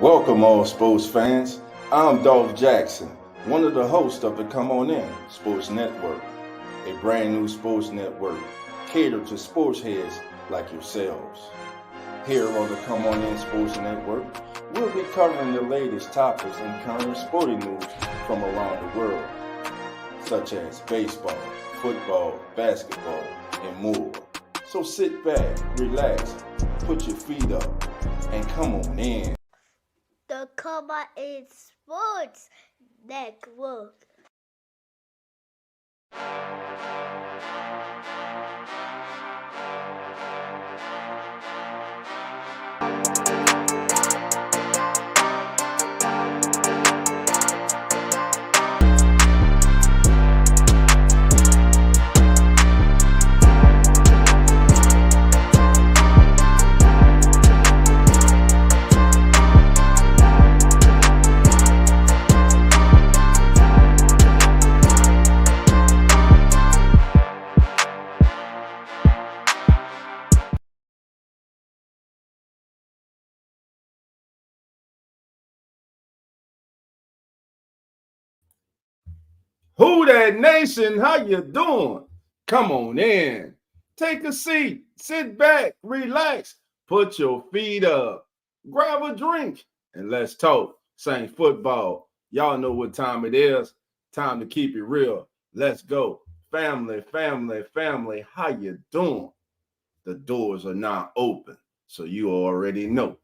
Welcome, all sports fans. I'm Dolph Jackson, one of the hosts of the Come On In Sports Network, a brand new sports network catered to sports heads like yourselves. Here on the Come On In Sports Network, we'll be covering the latest topics and current sporting news from around the world, such as baseball, football, basketball, and more. So sit back, relax, put your feet up, and come on in. The Come On In Sports Network. Who that nation? How you doing? Come on in. Take a seat. Sit back. Relax. Put your feet up. Grab a drink and let's talk. Saint football. Y'all know what time it is. Time to keep it real. Let's go. Family, family, family. How you doing? The doors are now open, so you already know.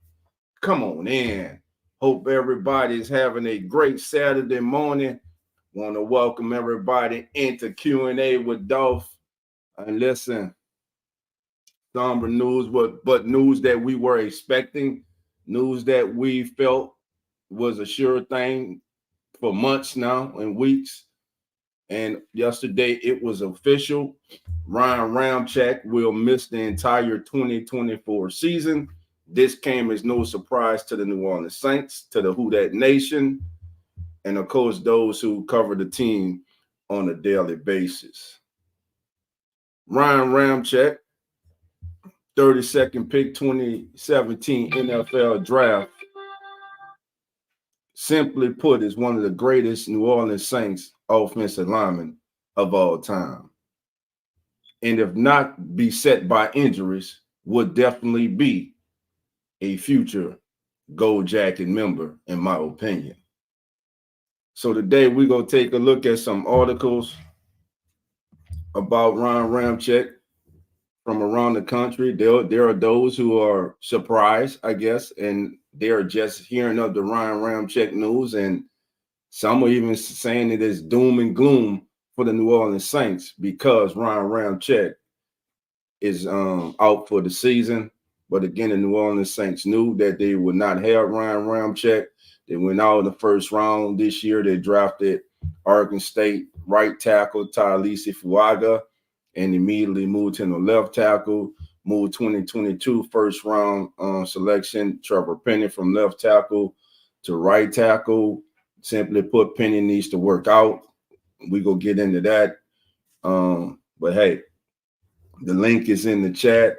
Come on in. Hope everybody's having a great Saturday morning. Want to welcome everybody into Q&A with Dolph. And listen, somber news, but news that we were expecting, news that we felt was a sure thing for months now and weeks. And yesterday it was official. Ryan Ramczyk will miss the entire 2024 season. This came as no surprise to the New Orleans Saints, to the Who Dat Nation, and of course, those who cover the team on a daily basis. Ryan Ramczyk, 32nd pick, 2017 NFL draft, simply put, is one of the greatest New Orleans Saints offensive linemen of all time. And if not beset by injuries, would definitely be a future Gold Jacket member, in my opinion. So today we're going to take a look at some articles about Ryan Ramczyk from around the country. There are those who are surprised, I guess, and they're just hearing of the Ryan Ramczyk news, and some are even saying it is doom and gloom for the New Orleans Saints because Ryan Ramczyk is out for the season. But again, the New Orleans Saints knew that they would not have Ryan Ramczyk. They went out in the first round this year. They drafted Oregon State right tackle Talisi Fuaga and immediately moved to the left tackle. Moved 2022 first round selection Trevor Penny from left tackle to right tackle. Simply put, Penny needs to work out. We go get into that. But hey, the link is in the chat.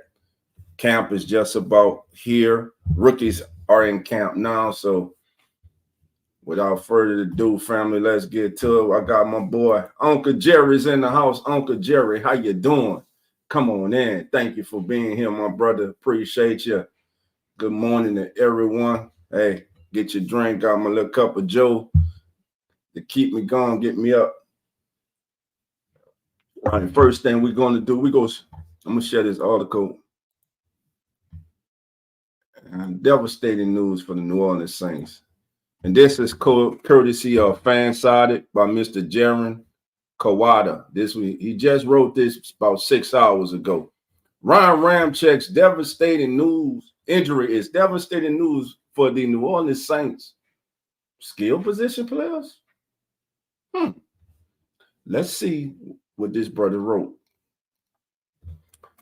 Camp is just about here. Rookies are in camp now, so without further ado, family, let's get to it. I got my boy Uncle Jerry's in the house. Uncle Jerry, how you doing? Come on in. Thank you for being here, my brother. Appreciate you. Good morning to everyone. Hey, get your drink. Got my little cup of Joe to keep me going, get me up. All right, first thing we're going to do, I'm going to share this article. Devastating news for the New Orleans Saints. And this is courtesy of Fansided by Mr. Jaron Kawada. This week, he just wrote this about 6 hours ago. Ryan Ramczyk's devastating injury is devastating news for the New Orleans Saints. Skill position players? Let's see what this brother wrote.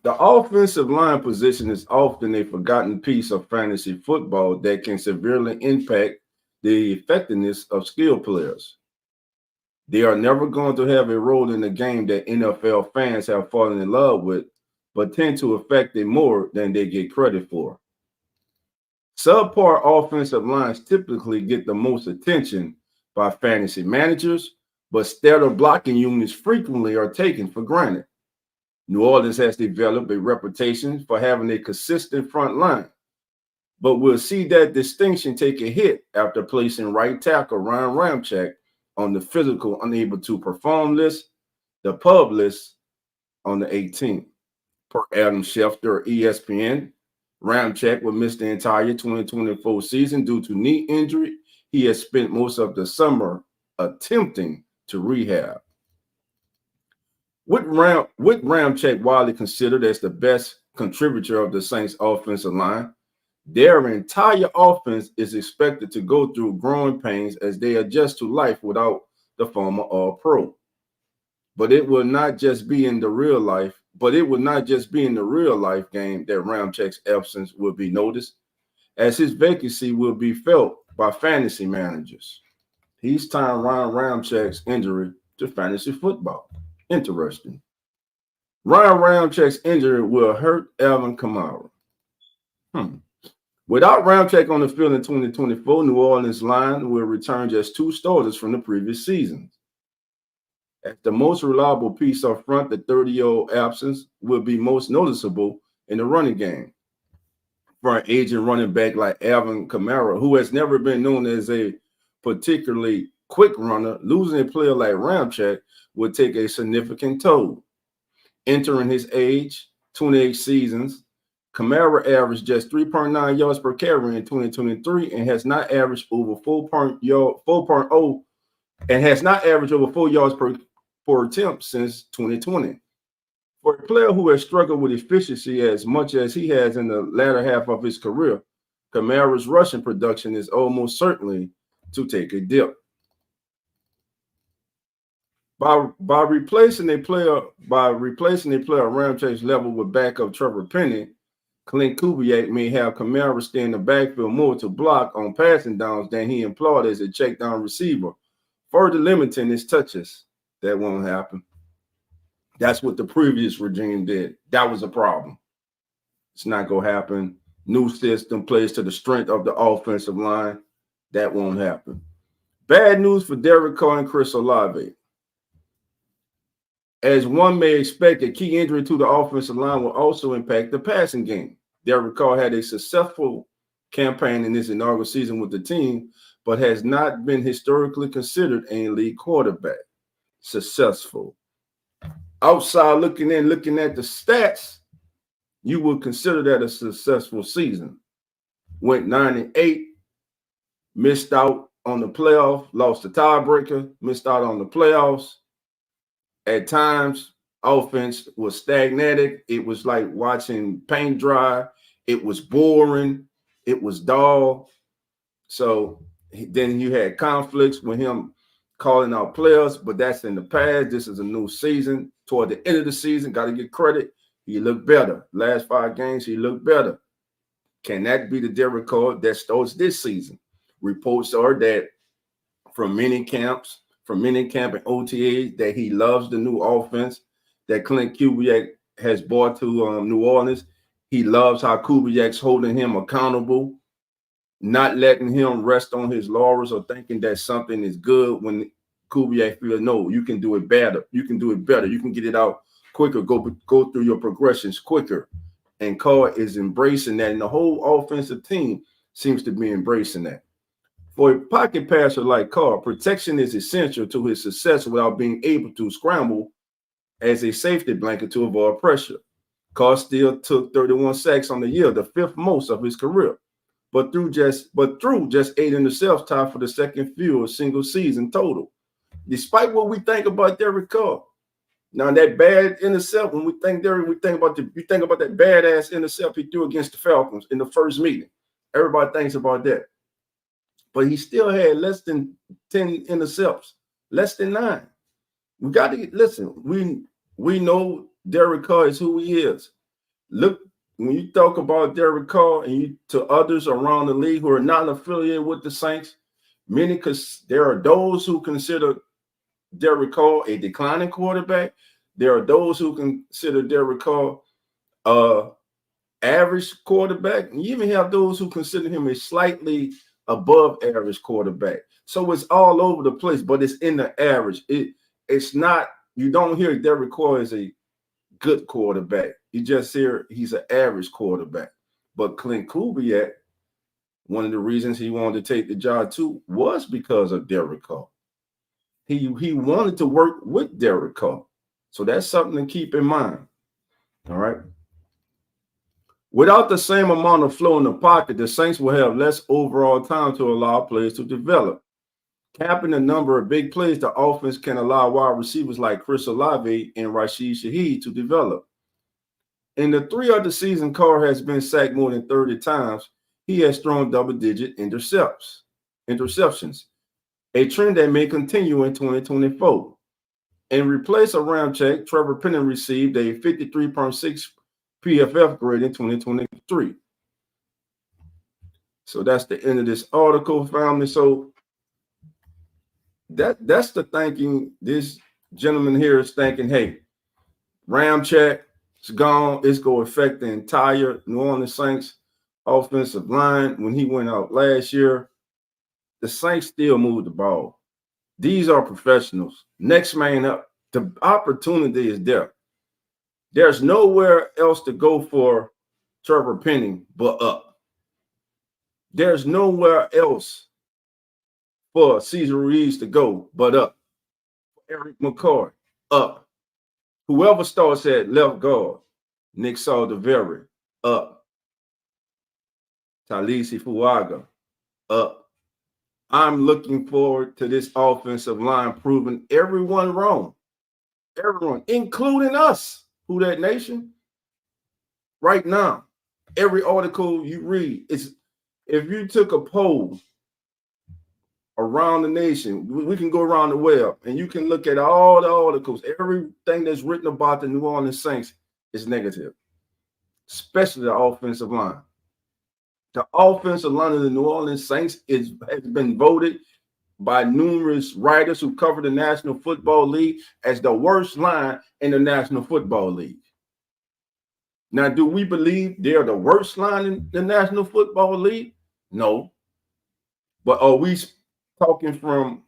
The offensive line position is often a forgotten piece of fantasy football that can severely impact the effectiveness of skill players. They are never going to have a role in the game that NFL fans have fallen in love with, but tend to affect it more than they get credit for. Subpar offensive lines typically get the most attention by fantasy managers, but stellar blocking units frequently are taken for granted. New Orleans has developed a reputation for having a consistent front line, but we'll see that distinction take a hit after placing right tackle Ryan Ramczyk on the physical unable to perform list, the pub list on the 18th. Per Adam Schefter of ESPN, Ramczyk will miss the entire 2024 season due to knee injury. He has spent most of the summer attempting to rehab. With Ramczyk widely considered as the best contributor of the Saints offensive line, their entire offense is expected to go through growing pains as they adjust to life without the former All-Pro. But it will not just be in the real life game that Ramczyk's absence will be noticed, as his vacancy will be felt by fantasy managers. He's tying Ryan Ramczyk's injury to fantasy football. Interesting. Ryan Ramczyk's injury will hurt Alvin Kamara. Without Ramczyk on the field in 2024, New Orleans line will return just 2 starters from the previous season. As the most reliable piece up front, the 30-year-old absence will be most noticeable in the running game. For an aging running back like Alvin Kamara, who has never been known as a particularly quick runner, losing a player like Ramczyk would take a significant toll. Entering his age, 28 seasons, Kamara averaged just 3.9 yards per carry in 2023 and has not averaged over 4.0 and has not averaged over 4 yards per attempt since 2020. For a player who has struggled with efficiency as much as he has in the latter half of his career, Kamara's rushing production is almost certainly to take a dip. By replacing a player Ramczyk's level with backup Trevor Penny, Clint Kubiak may have Kamara stay in the backfield more to block on passing downs than he employed as a check down receiver, further limiting his touches. That won't happen. That's what the previous regime did. That was a problem. It's not going to happen. New system plays to the strength of the offensive line. That won't happen. Bad news for Derek Carr and Chris Olave. As one may expect, a key injury to the offensive line will also impact the passing game. Derek Carr had a successful campaign in his inaugural season with the team, but has not been historically considered an elite quarterback. Successful. Outside looking at the stats, you would consider that a successful season. Went 9-8, missed out on the playoff, lost the tiebreaker, missed out on the playoffs. At times, offense was stagnated. It was like watching paint dry. It was boring. It was dull. So then you had conflicts with him calling out players, but that's in the past. This is a new season. Toward the end of the season, got to get credit. He looked better. Last 5 games, he looked better. Can that be the Derek Carr that starts this season? Reports are that from many camp and OTA that he loves the new offense that Clint Kubiak has brought to New Orleans. He loves how Kubiak's holding him accountable, not letting him rest on his laurels or thinking that something is good when Kubiak feels, no, you can do it better. You can do it better. You can get it out quicker, go through your progressions quicker. And Carr is embracing that, and the whole offensive team seems to be embracing that. For a pocket passer like Carr, protection is essential to his success without being able to scramble as a safety blanket to avoid pressure. Carr still took 31 sacks on the year, the 5th most of his career, but threw just 8 interceptions, tied for the second fewest single season total. Despite what we think about Derek Carr, now that bad intercept, when you think about that badass intercept he threw against the Falcons in the first meeting. Everybody thinks about that. But he still had less than 10 intercepts, less than 9. We got to listen. We know Derek Carr is who he is. Look, when you talk about Derek Carr and to others around the league who are not affiliated with the Saints, because there are those who consider Derek Carr a declining quarterback. There are those who consider Derek Carr average quarterback, and you even have those who consider him a slightly above average quarterback. So it's all over the place, but it's in the average. It's not, you don't hear Derek Carr as a good quarterback. You just hear he's an average quarterback. But Clint Kubiak, one of the reasons he wanted to take the job too was because of Derek Carr. He wanted to work with Derek Carr. So that's something to keep in mind. All right. Without the same amount of flow in the pocket, the Saints will have less overall time to allow players to develop. Capping the number of big plays, the offense can allow wide receivers like Chris Olave and Rashid Shaheed to develop. In the 3 other season, Carr has been sacked more than 30 times. He has thrown double-digit interceptions, a trend that may continue in 2024. In replace of Ramczyk, Trevor Penning received a 53.6 PFF grade in 2023. So that's the end of this article, family. So that's the thinking. This gentleman here is thinking, hey, Ramczyk is gone. It's going to affect the entire New Orleans Saints offensive line. When he went out last year, the Saints still moved the ball. These are professionals. Next man up. The opportunity is there. There's nowhere else to go for Trevor Penning but up. There's nowhere else for Cesar Ruiz to go but up. Eric McCoy, up. Whoever starts at left guard, Nick Saldiveri, up. Talisi Fuaga, up. I'm looking forward to this offensive line proving everyone wrong. Everyone, including us, Who That Nation. Right now, every article you read is, if you took a poll around the nation, we can go around the web and you can look at all the articles. Everything that's written about the New Orleans Saints is negative, especially the offensive line. The offensive line of the New Orleans Saints has been voted by numerous writers who cover the National Football League as the worst line in the National Football League. Now, do we believe they're the worst line in the National Football League? No. But are we talking from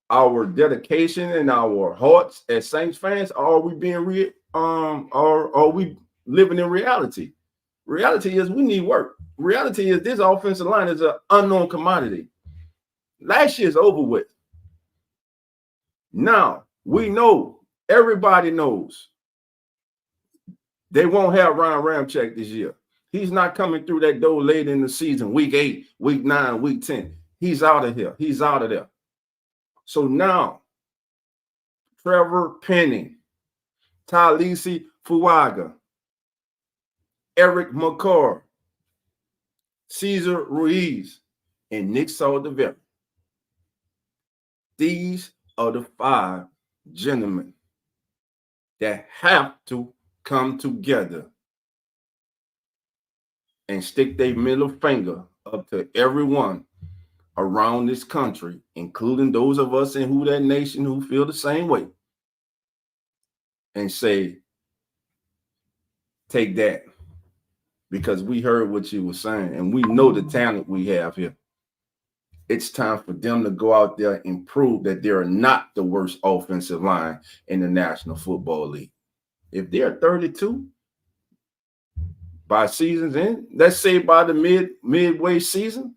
our dedication and our hearts as Saints fans? Or are we being or are we living in reality? Reality is we need work. Reality is this offensive line is an unknown commodity. Last year's over with. Now, we know, everybody knows, they won't have Ryan Ramczyk this year. He's not coming through that door late in the season, week 8, week 9, week 10. He's out of here. He's out of there. So now, Trevor Penning, Talisi Fuaga, Eric McCoy, Cesar Ruiz, and Nick Saldiveri. These are the 5 gentlemen that have to come together and stick their middle finger up to everyone around this country, including those of us in Who That Nation who feel the same way, and say, take that, because we heard what you were saying and we know the talent we have here. It's time for them to go out there and prove that they're not the worst offensive line in the National Football League. If they're 32 by season's end, let's say by the midway season,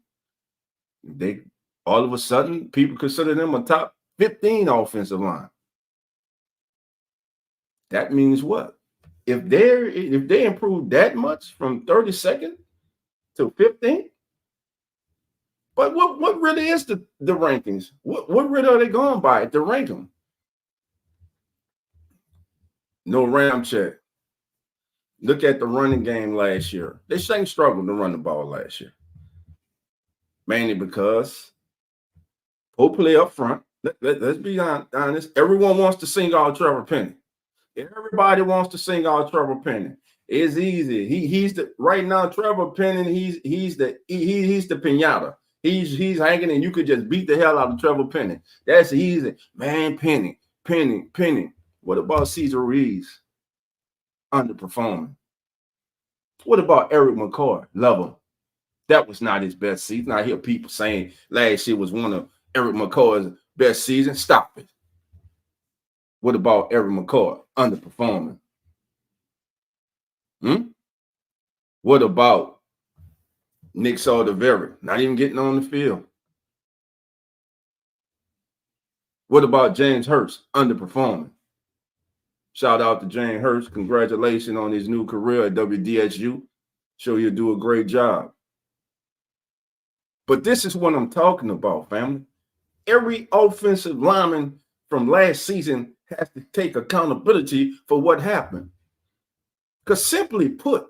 they all of a sudden people consider them a top 15 offensive line. That means what? If they improve that much from 32nd to 15th, but what really is the rankings? What really are they going by to rank them? No Ramczyk. Look at the running game last year. They Saints struggled to run the ball last year, mainly because poor play up front. Let's be honest. Everyone wants to sing all Trevor Penning. Everybody wants to sing all Trevor Penning. It's easy. He's the right now. Trevor Penning. He's the piñata. He's hanging, and you could just beat the hell out of Trevor Penning. That's easy, man. Penning. What about Cesar Ruiz? Underperforming. What about Eric McCoy? Love him. That was not his best season. I hear people saying last year was one of Eric McCoy's best seasons. Stop it. What about Eric McCoy underperforming? What about Nick Saldiveri not even getting on the field? What about James Hurst underperforming? Shout out to James Hurst. Congratulations on his new career at WDSU. Sure you'll do a great job. But this is what I'm talking about, family. Every offensive lineman from last season has to take accountability for what happened. Because simply put,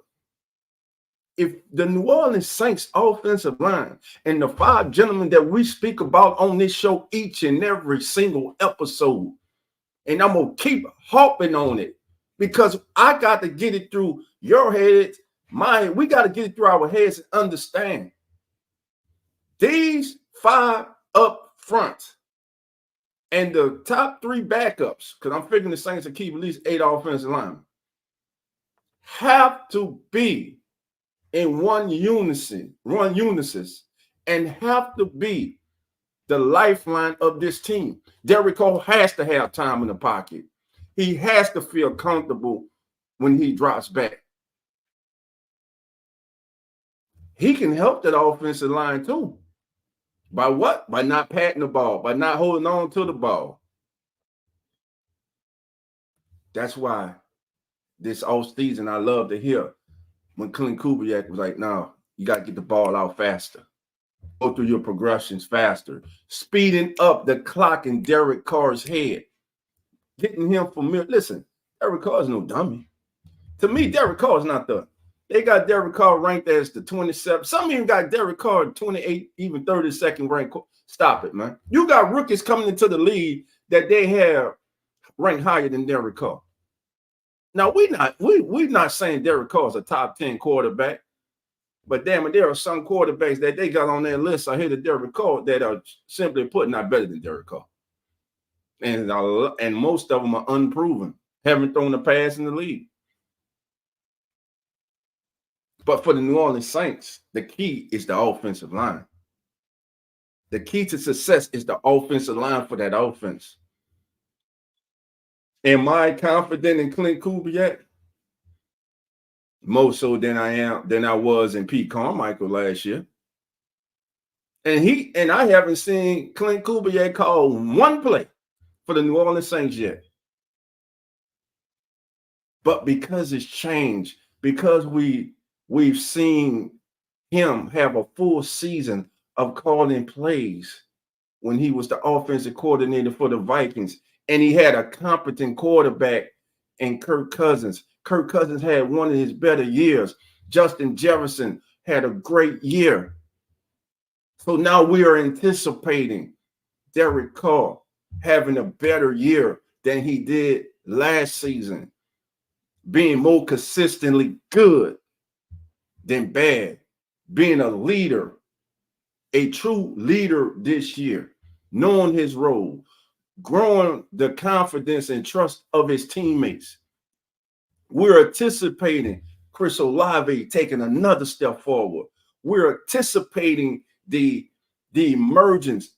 if the New Orleans Saints offensive line and the 5 gentlemen that we speak about on this show each and every single episode, and I'm going to keep harping on it because I got to get it through your heads, we got to get it through our heads and understand. These 5 up front and the top 3 backups, because I'm figuring the Saints will keep at least 8 offensive linemen, have to be in one unisys, and have to be the lifeline of this team. Derek Cole has to have time in the pocket. He has to feel comfortable when he drops back. He can help that offensive line too. By what? By not patting the ball, by not holding on to the ball. That's why this offseason I love to hear when Clint Kubiak was like, no, you got to get the ball out faster. Go through your progressions faster. Speeding up the clock in Derek Carr's head. Getting him familiar. Listen, Derek Carr is no dummy. To me, Derek Carr is not the. They got Derek Carr ranked as the 27th. Some even got Derek Carr 28th, even 32nd ranked. Stop it, man. You got rookies coming into the league that they have ranked higher than Derek Carr. Now, we're not saying Derek Carr is a top 10 quarterback, but damn it, there are some quarterbacks that they got on their list ahead of Derek Carr that are simply put not better than Derek Carr. And most of them are unproven, haven't thrown a pass in the league. But for the New Orleans Saints, the key is the offensive line. The key to success is the offensive line for that offense. Am I confident in Clint Kubiak? More so than I was in Pete Carmichael last year. And I haven't seen Clint Kubiak call one play for the New Orleans Saints yet. But because it's changed, because we've seen him have a full season of calling plays when he was the offensive coordinator for the Vikings, and he had a competent quarterback in Kirk Cousins. Kirk Cousins had one of his better years. Justin Jefferson had a great year. So now we are anticipating Derek Carr having a better year than he did last season, being more consistently good than bad, being a leader, a true leader this year, knowing his role, growing the confidence and trust of his teammates. We're anticipating Chris Olave taking another step forward. We're anticipating the emergence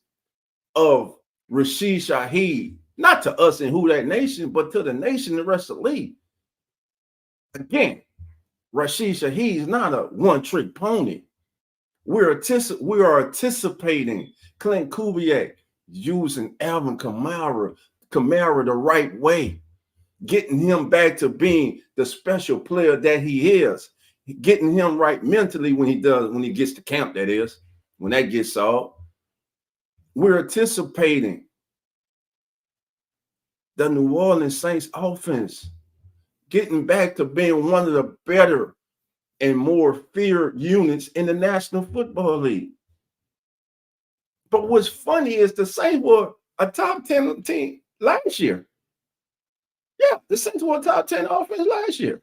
of Rashid Shaheed, not to us in Who Dat Nation, but to the nation, the rest of the league. Again, Rashid Shaheed is not a one-trick pony. We are anticipating Clint Kubiak using Alvin Kamara the right way, getting him back to being the special player that he is, getting him right mentally when he gets to camp, that is, when that gets solved. We're anticipating the New Orleans Saints offense getting back to being one of the better and more feared units in the National Football League. But what's funny is the Saints were a top 10 team last year. Yeah, the Saints were a top 10 offense last year.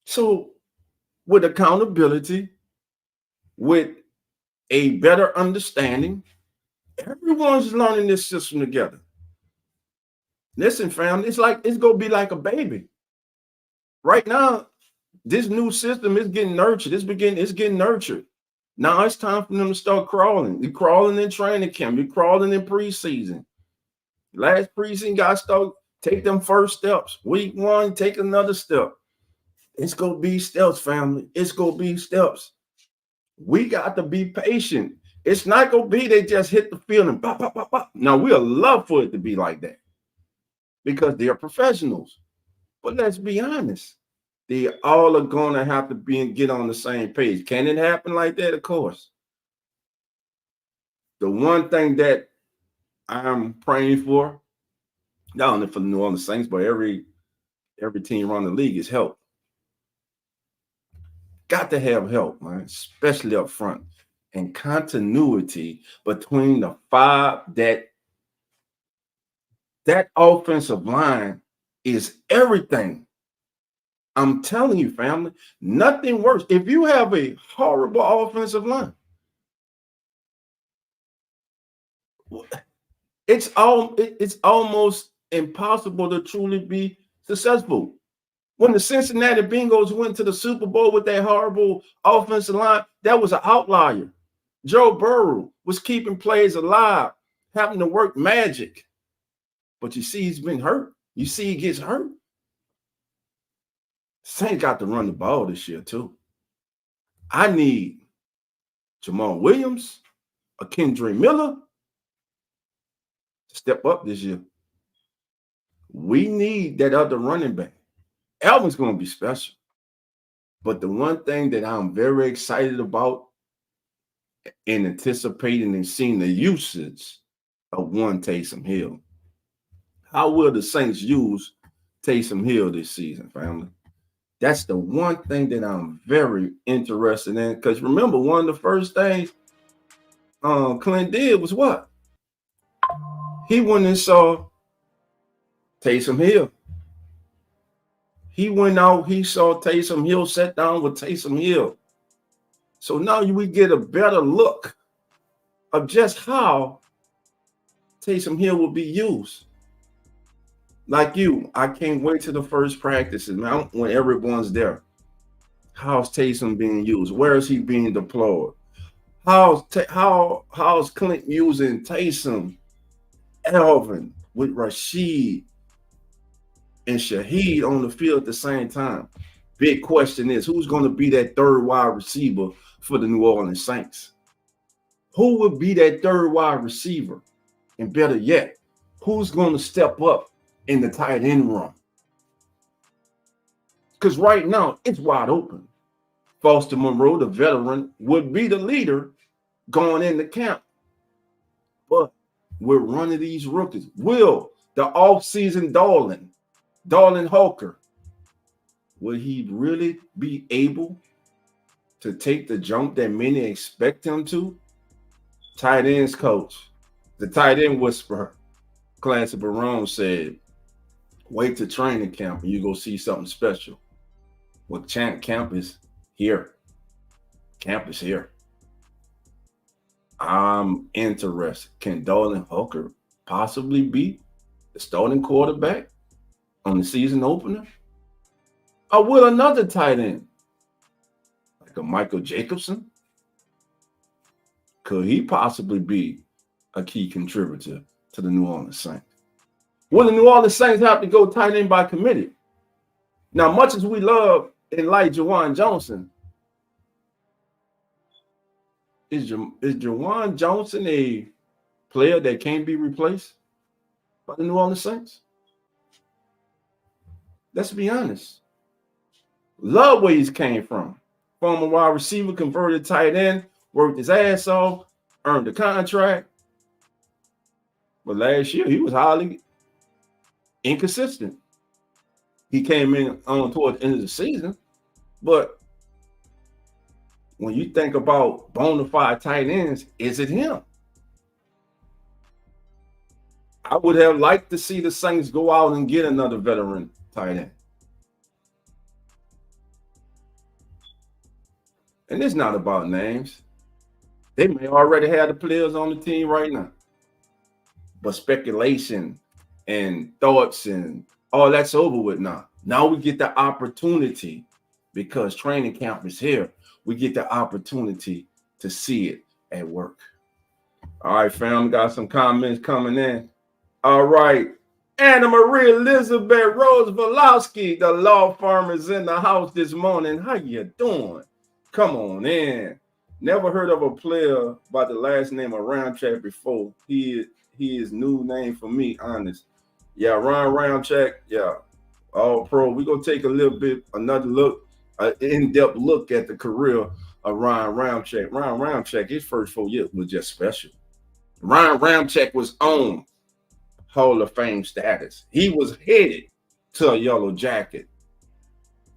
So with accountability, with a better understanding, everyone's learning this system together. Listen, fam, it's going to be like a baby. Right now, this new system is getting nurtured. It's getting nurtured. Now it's time for them to start crawling. You're crawling in training camp. You're crawling in preseason. Last preseason, guys start take them first steps. Week 1, take another step. It's gonna be steps, family. It's gonna be steps. We got to be patient. It's not gonna be they just hit the field and pop, pop, pop, pop. Now we'll love for it to be like that because they're professionals. But let's be honest. They all are gonna have to be and get on the same page. Can it happen like that? Of course. The one thing that I'm praying for, not only for the New Orleans Saints, but every team around the league is help. Got to have help, man, especially up front. And continuity between the five that offensive line is everything. I'm telling you, family, nothing worse. If you have a horrible offensive line, it's almost impossible to truly be successful. When the Cincinnati Bengals went to the Super Bowl with that horrible offensive line, that was an outlier. Joe Burrow was keeping plays alive, having to work magic. But you see, he's been hurt. You see, he gets hurt. Saints got to run the ball this year, too. I need Jamal Williams, a Kendra Miller to step up this year. We need that other running back. Alvin's going to be special. But the one thing that I'm very excited about and anticipating and seeing the usage of one Taysom Hill. How will the Saints use Taysom Hill this season, family? That's the one thing that I'm very interested in. Because remember, one of the first things Clint did was what? He went and saw Taysom Hill. He went out, he saw Taysom Hill, sat down with Taysom Hill. So now we get a better look of just how Taysom Hill will be used. Like you, I can't wait to the first practices, man, when everyone's there. How's Taysom being used? Where is he being deployed? How's Clint using Taysom, Alvin with Rashid and Shaheed on the field at the same time? Big question is, who's going to be that third wide receiver for the New Orleans Saints? Who would be that third wide receiver? And better yet, who's going to step up in the tight end run? Because right now, it's wide open. Foster Monroe, the veteran, would be the leader going into camp. But we're running these rookies. Will the offseason Darlin Hawker, will he really be able to take the jump that many expect him to? Tight ends coach, the tight end whisperer, Clancy Barone said, wait to training camp and you go see something special. Well, camp is here. Camp is here. I'm interested. Can Darlin Hawker possibly be the starting quarterback on the season opener? Or will another tight end, like a Michael Jacobson, could he possibly be a key contributor to the New Orleans Saints? Will the New Orleans Saints have to go tight end by committee? Now, much as we love and like Juwan Johnson, is Juwan Johnson a player that can't be replaced by the New Orleans Saints? Let's be honest. Love where he's came from. Former wide receiver, converted tight end, worked his ass off, earned a contract. But last year, he was highly inconsistent. He came in toward the end of the season. But when you think about bona fide tight ends, is it him? I would have liked to see the Saints go out and get another veteran tight end. And it's not about names. They may already have the players on the team right now. But speculation and thoughts and all that's over with now. Now we get the opportunity, because training camp is here, we get the opportunity to see it at work. All right, fam, got some comments coming in. All right. Anna Marie Elizabeth Rose Volowski, the law firm, is in the house this morning. How you doing? Come on in. Never heard of a player by the last name of Ramchak before. He is new name for me, honest. Yeah, Ron Ramchak. Yeah, all pro. We're gonna take another look, in-depth look at the career of Ryan Ramchak. Ryan Ramchak, his first 4 years was just special. Ryan Ramchak was on Hall of Fame status. He was headed to a yellow jacket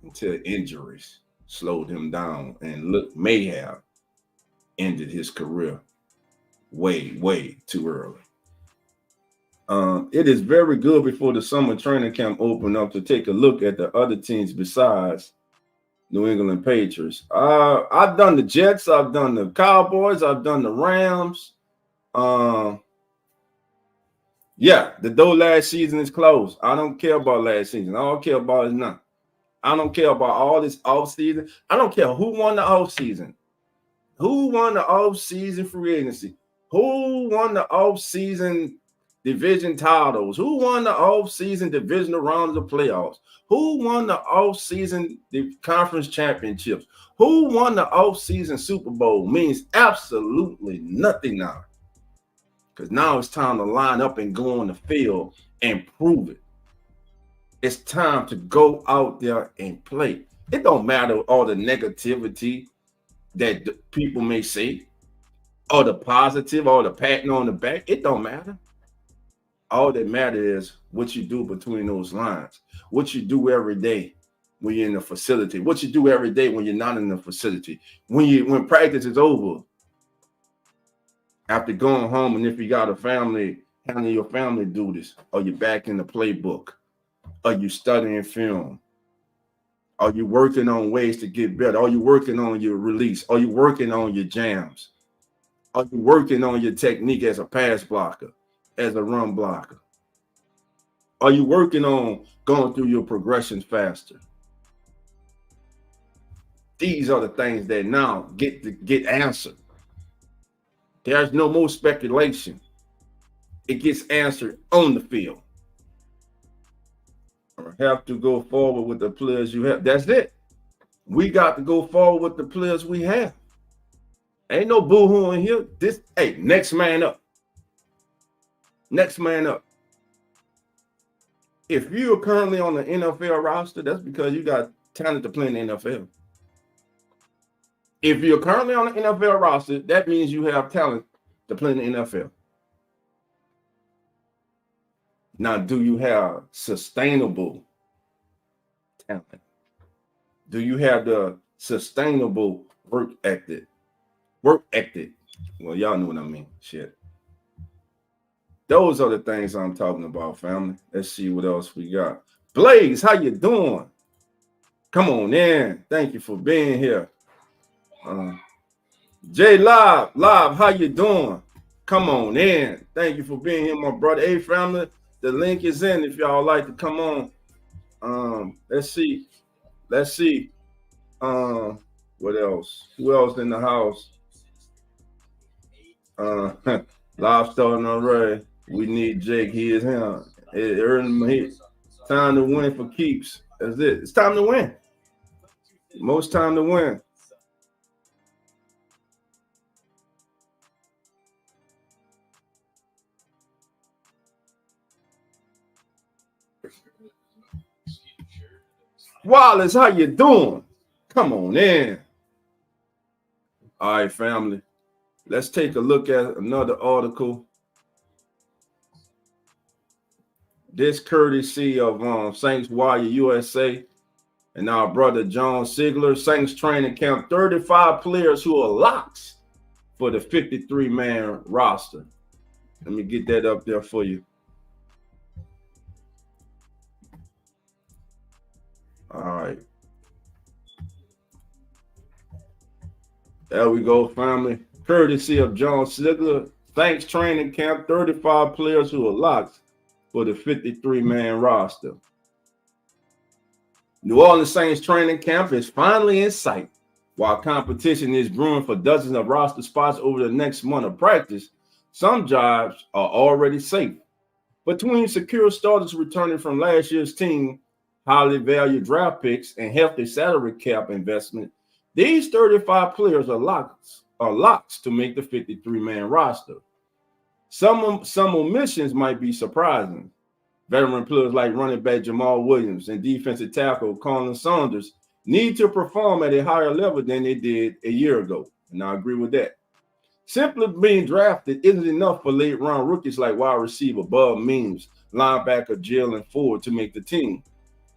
until injuries slowed him down and may have ended his career way too early. It is very good before the summer training camp open up to take a look at the other teams besides New England Patriots. I've done the Jets, I've done the Cowboys, I've done the Rams. Yeah, though last season is closed. I don't care about last season. All I care about is now. I don't care about all this off season. I don't care who won the off season. Who won the off season free agency? Who won the off season division titles? Who won the off season divisional rounds of playoffs? Who won the off season conference championships? Who won the off season Super Bowl? Means absolutely nothing now. Because now it's time to line up and go on the field and prove it. It's time to go out there and play. It don't matter all the negativity that the people may say, or the positive, or the patting on the back. It don't matter. All that matters is what you do between those lines. What you do every day when you're in the facility. What you do every day when you're not in the facility. When practice is over. After going home, and if you got a family, handling your family duties, or you're back in the playbook, or you studying film, are you working on ways to get better? Are you working on your release? Are you working on your jams? Are you working on your technique as a pass blocker, as a run blocker? Are you working on going through your progressions faster? These are the things that now get answered. There's no more speculation. It gets answered on the field. Have to go forward with the players you have. That's it. We got to go forward with the players we have. Ain't no boo-hoo in here. Next man up. Next man up. If you're currently on the NFL roster, that's because you got talent to play in the NFL. If you're currently on the NFL roster, that means you have talent to play in the NFL. Now, do you have sustainable talent? Do you have the sustainable work ethic? Well, y'all know what I mean. Shit. Those are the things I'm talking about, family. Let's see what else we got. Blaze, how you doing? Come on in. Thank you for being here. Jay Live, how you doing? Come on in. Thank you for being here, my brother. Hey, family, the link is in if y'all like to come on. Let's see. What else? Who else in the house? Live starting already. We need Jake. He is him. Time to win for keeps. That's it. It's time to win. Most time to win. Wallace, how you doing? Come on in. All right, family. Let's take a look at another article. This courtesy of Saints Wire USA and our brother John Sigler. Saints training camp, 35 players who are locks for the 53-man roster. Let me get that up there for you. All right. There we go, family. Courtesy of John Sigler. Saints training camp, 35 players who are locks for the 53-man roster. New Orleans Saints training camp is finally in sight. While competition is brewing for dozens of roster spots over the next month of practice, some jobs are already safe. Between secure starters returning from last year's team, highly valued draft picks, and hefty salary cap investment, these 35 players are locks to make the 53-man roster. Some omissions might be surprising. Veteran players like running back Jamal Williams and defensive tackle Colin Saunders need to perform at a higher level than they did a year ago. And I agree with that. Simply being drafted isn't enough for late round rookies like wide receiver Bub Means, linebacker Jalen Ford to make the team.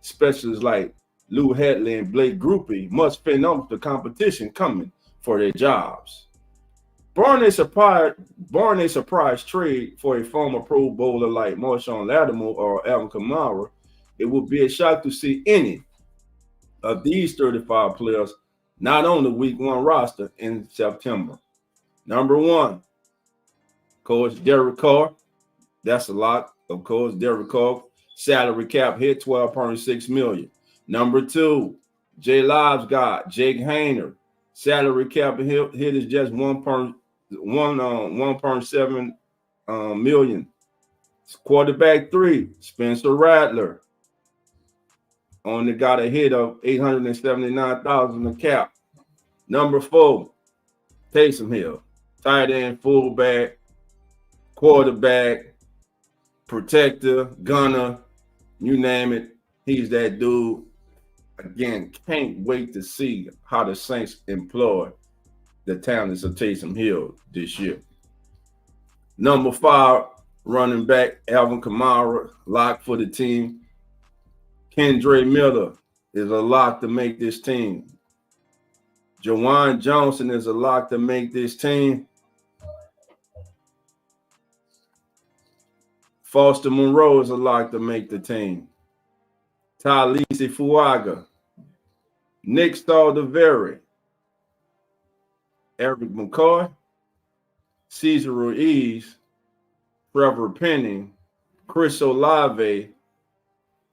Specialists like Lou Hadley and Blake Groupie must fend off the competition coming for their jobs. Barring a surprise trade for a former Pro Bowler like Marshawn Lattimore or Alvin Kamara, it would be a shock to see any of these 35 players not on the Week 1 roster in September. Number 1, Coach Derek Carr. That's a lot, of course. Derek Carr, salary cap hit $12.6 million. Number 2, J Live's guy, Jake Hayner. Salary cap hit is just 1.7 million. Quarterback 3, Spencer Rattler. Only got a hit of $879,000 in cap. Number 4, Taysom Hill. Tight end, fullback, quarterback, protector, gunner, you name it. He's that dude. Again, can't wait to see how the Saints employ the talents of Taysom Hill this year. Number 5, running back Alvin Kamara, lock for the team. Kendre Miller is a lock to make this team. Juwan Johnson is a lock to make this team. Foster Monroe is a lock to make the team. Talise Fuaga, Nick Staldeveri, Eric McCoy, Cesar Ruiz, Trevor Penning, Chris Olave,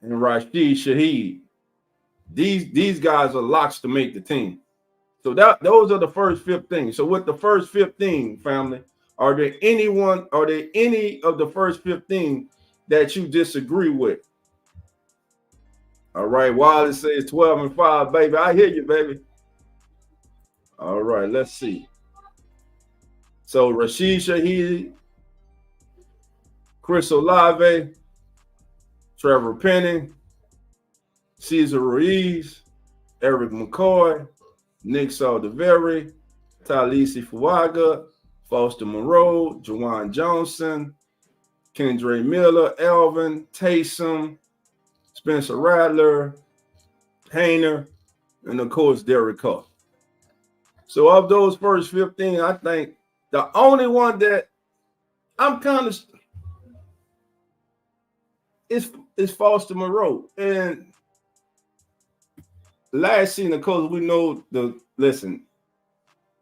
and Rashid Shaheed. These guys are locks to make the team. So those are the first 15. So with the first 15, family, are there any of the first 15 that you disagree with? All right, Wallace says 12-5, baby. I hear you, baby. All right, let's see. So Rashid Shaheed, Chris Olave, Trevor Penning, Cesar Ruiz, Eric McCoy, Nick Saldiveri, Talise Fuaga, Foster Monroe, Juwan Johnson, Kendre Miller, Alvin, Taysom, Spencer Rattler, Hayner, and of course Derek Carr. So of those first 15, I think the only one that I'm kind of is Foster Monroe. And last season, of course, we know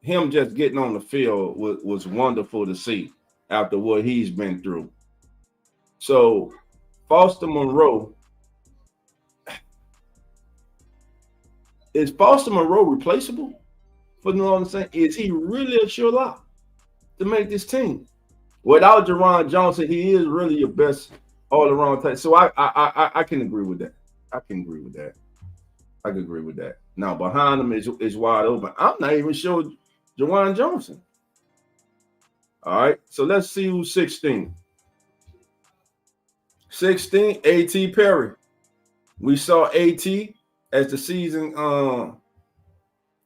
him just getting on the field was wonderful to see after what he's been through. So Foster Monroe, is Foster Monroe replaceable for New Orleans Saints? Is he really a sure lock to make this team? Without Juwan Johnson, he is really your best all-around type. So I can agree with that. I can agree with that. Now behind him is wide open. I'm not even sure Juwan Johnson. All right, so let's see who's 16. 16, A.T. Perry. We saw A.T. as the season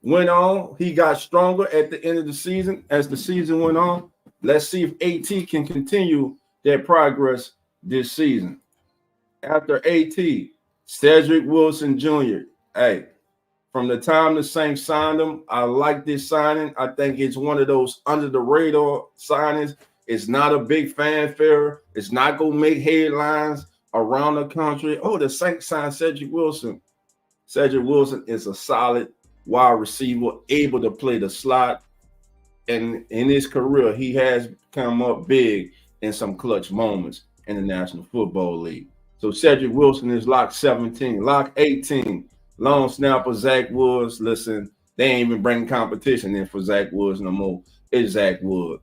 went on. He got stronger at the end of the season as the season went on. Let's see if A.T. can continue that progress this season. After A.T., Cedric Wilson Jr. Hey, from the time the Saints signed him, I like this signing. I think it's one of those under-the-radar signings. It's not a big fanfare. It's not going to make headlines around the country. Oh, the Saints signed Cedric Wilson. Cedric Wilson is a solid wide receiver, able to play the slot. And in his career, he has come up big in some clutch moments in the National Football League. So Cedric Wilson is lock 17. Lock 18, Long snapper Zach Woods. Listen, they ain't even bringing competition in for Zach Woods no more. It's Zach Wood.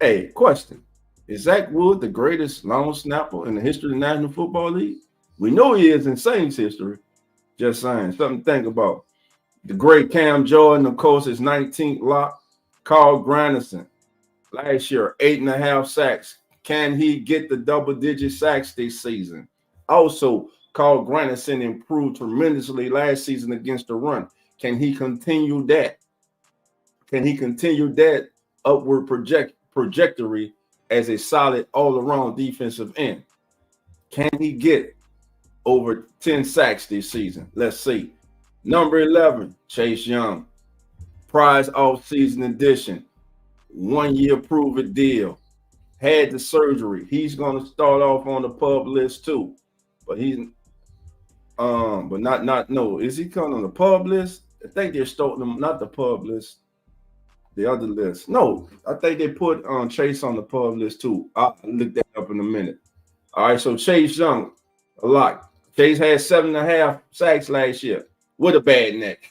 Hey, question. Is Zach Wood the greatest long snapper in the history of the National Football League? We know he is in Saints history. Just saying. Something to think about. The great Cam Jordan, of course, is 19th lock. Carl Granderson, last year, 8.5 sacks. Can he get the double-digit sacks this season? Also, Carl Granderson improved tremendously last season against the run. Can he continue that? Can he continue that upward trajectory as a solid all-around defensive end? Can he get over 10 sacks this season? Let's see. Number 11, Chase Young. Prize off-season edition. 1-year prove-it deal. Had the surgery. He's going to start off on the pub list too. But is he coming on the pub list? I think they're starting him, not the pub list, the other list. No, I think they put Chase on the pub list too. I'll look that up in a minute. All right, so Chase Young, a lot. Chase had 7.5 sacks last year with a bad neck.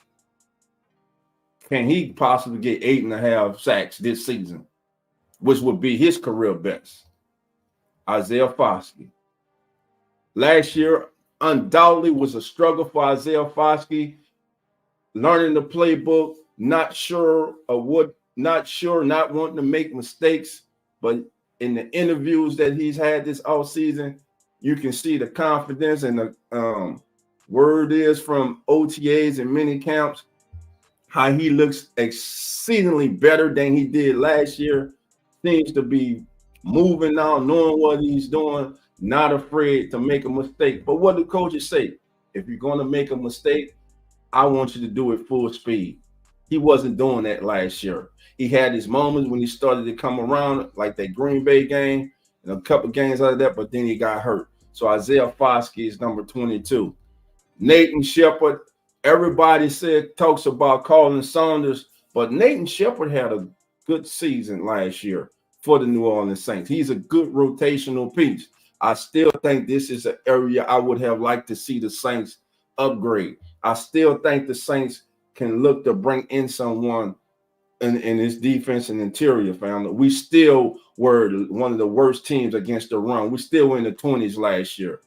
Can he possibly get 8.5 sacks this season, which would be his career best? Isaiah Foskey. Last year, undoubtedly was a struggle for Isaiah Foskey, learning the playbook, not wanting to make mistakes. But in the interviews that he's had this offseason, you can see the confidence, and the word is from OTAs and mini camps, how he looks exceedingly better than he did last year. Seems to be moving now, knowing what he's doing, not afraid to make a mistake. But what do coaches say? If you're going to make a mistake, I want you to do it full speed. He wasn't doing that last year. He had his moments when he started to come around, like that Green Bay game and a couple games out of that, but then he got hurt. So Isaiah Foskey is number 22. Nathan Shepard, everybody talks about Colin Saunders, but Nathan Shepard had a good season last year for the New Orleans Saints. He's a good rotational piece. I still think this is an area I would have liked to see the Saints upgrade. I still think the Saints can look to bring in someone in this defense and interior family. We still were one of the worst teams against the run. We still were in the 20s last year.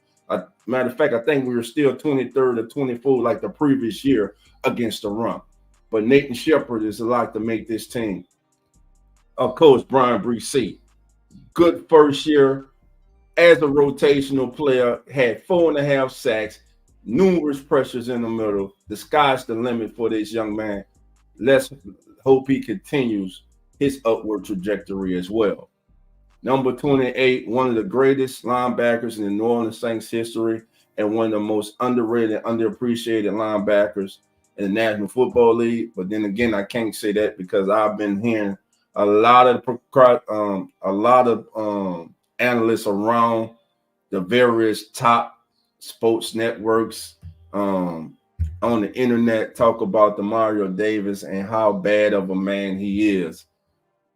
Matter of fact, I think we were still 23rd or 24th like the previous year against the run. But Nathan Shepard is a lot to make this team. Of course, Brian Bresee, good first year as a rotational player, had 4.5 sacks, numerous pressures in the middle. The sky's the limit for this young man. Let's hope he continues his upward trajectory as well. Number 28, one of the greatest linebackers in the New Orleans Saints history, and one of the most underrated, underappreciated linebackers in the National Football League. But then again, I can't say that because I've been hearing a lot of analysts around the various top sports networks on the internet talk about Demario Davis and how bad of a man he is.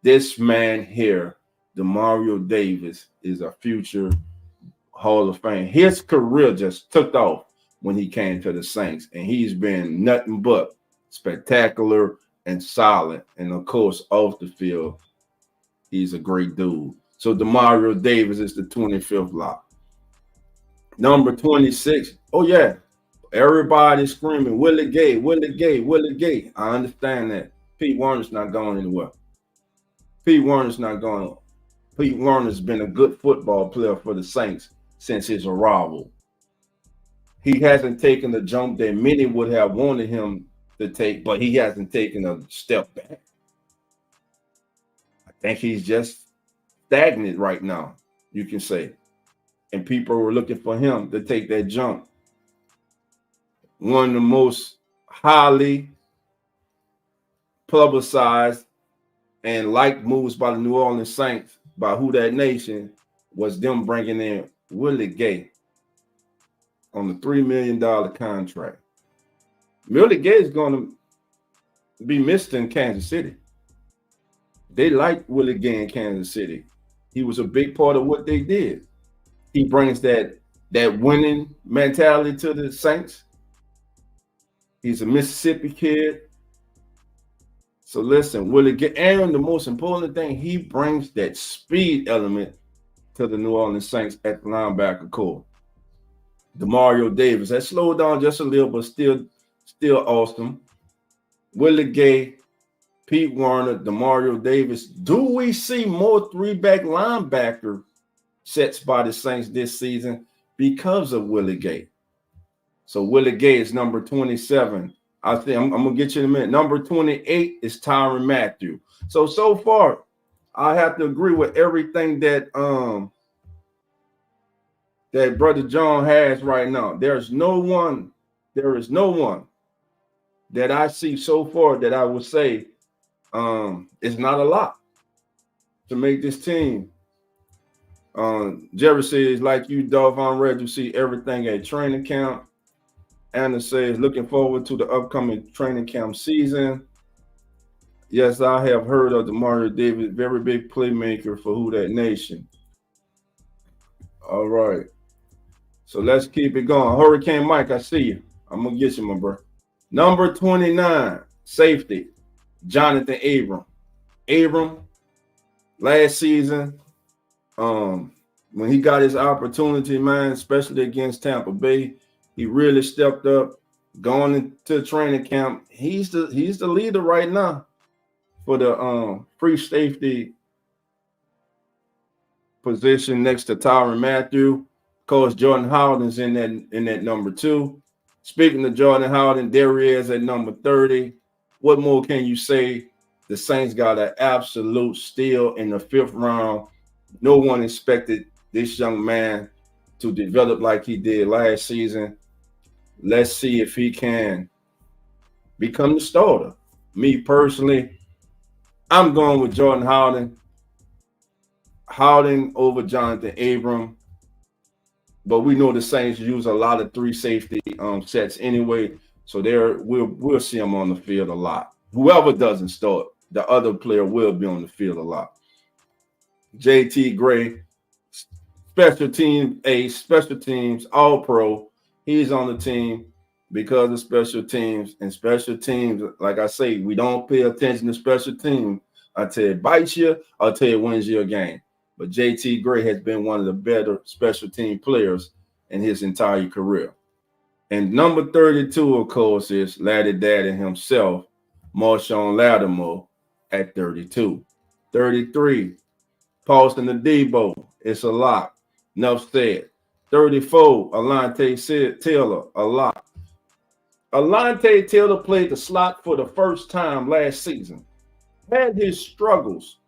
This man here, Demario Davis, is a future Hall of Fame. His career just took off when he came to the Saints, and he's been nothing but spectacular and solid. And of course, off the field, he's a great dude. So Demario Davis is the 25th lock. Number 26. Oh yeah, everybody's screaming Willie Gay, Willie Gay, Willie Gay. I understand that. Pete Werner's not going anywhere. Pete Werner's not going. Pete Werner's been a good football player for the Saints since his arrival. He hasn't taken the jump that many would have wanted him to take, but he hasn't taken a step back. I think he's just stagnant right now, you can say. And people were looking for him to take that jump. One of the most highly publicized and liked moves by the New Orleans Saints, by Who That Nation, was them bringing in Willie Gay on the $3 million contract. Willie Gay is going to be missed in Kansas City. They liked Willie Gay in Kansas City. He was a big part of what they did. He brings that winning mentality to the Saints. He's a Mississippi kid. So listen, Willie Gay, and the most important thing, he brings that speed element to the New Orleans Saints at the linebacker core. Demario Davis, that slowed down just a little, but still awesome. Willie Gay, Pete Werner, Demario Davis. Do we see more three-back linebacker sets by the Saints this season because of Willie Gay? So Willie Gay is number 27. I think I'm gonna get you in a minute. Number 28 is Tyrann Mathieu. So far, I have to agree with everything that that Brother John has right now. There is no one that I see so far that I would say it's not a lot to make this team. Jerry says, like you, Dolph, I'm ready to see everything at training camp. Anna says, looking forward to the upcoming training camp season. Yes, I have heard of Demario Davis, very big playmaker for Who Dat Nation. All right. So let's keep it going. Hurricane Mike, I see you. I'm going to get you, my bro. Number 29, safety, Jonathan Abram. Last season, when he got his opportunity, man, especially against Tampa Bay, he really stepped up, going into training camp. He's the leader right now for the free safety position next to Tyrann Mathieu. Of course, Jordan Howden's in that number 2. Speaking of Jordan Howden, there he is at number 30. What more can you say? The Saints got an absolute steal in the 5th round. No one expected this young man to develop like he did last season. Let's see if he can become the starter. Me personally, I'm going with Jordan Howden. Howden over Jonathan Abram. But we know the Saints use a lot of 3 safety sets anyway. So we'll see him on the field a lot. Whoever doesn't start, the other player will be on the field a lot. JT Gray, special teams, all-pro. He's on the team because of special teams. And special teams, like I say, we don't pay attention to special teams. I tell you, it bites you, I'll tell you, it wins you a game. But JT Gray has been one of the better special team players in his entire career. And number 32, of course, is Laddie Daddy himself, Marshawn Lattimore at 32. 33, Paulson Adebo. It's a lot. Enough said. 34, Alontae Taylor, a lot. Alontae Taylor played the slot for the first time last season. Had his struggles,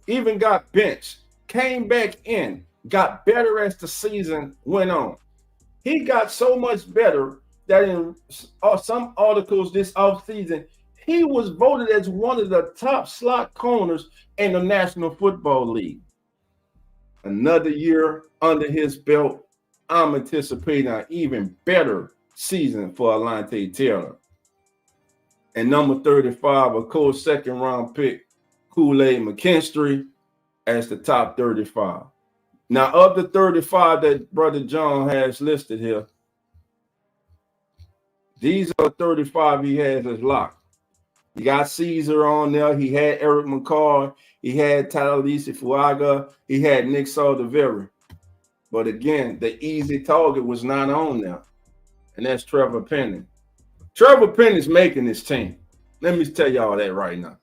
even got benched, came back in, got better as the season went on. He got so much better that in some articles this offseason, he was voted as one of the top slot corners in the National Football League. Another year under his belt, I'm anticipating an even better season for Alontae Taylor. And number 35, of course, second-round pick, Kool-Aid McKinstry as the top 35. Now, of the 35 that Brother John has listed here, these are 35 he has as locked. You got Caesar on there. He had Eric McCall. He had Talisa Fuaga. He had Nick Saldiveri. But again, the easy target was not on there. And that's Trevor Penny. Trevor Penny's making this team. Let me tell y'all that right now.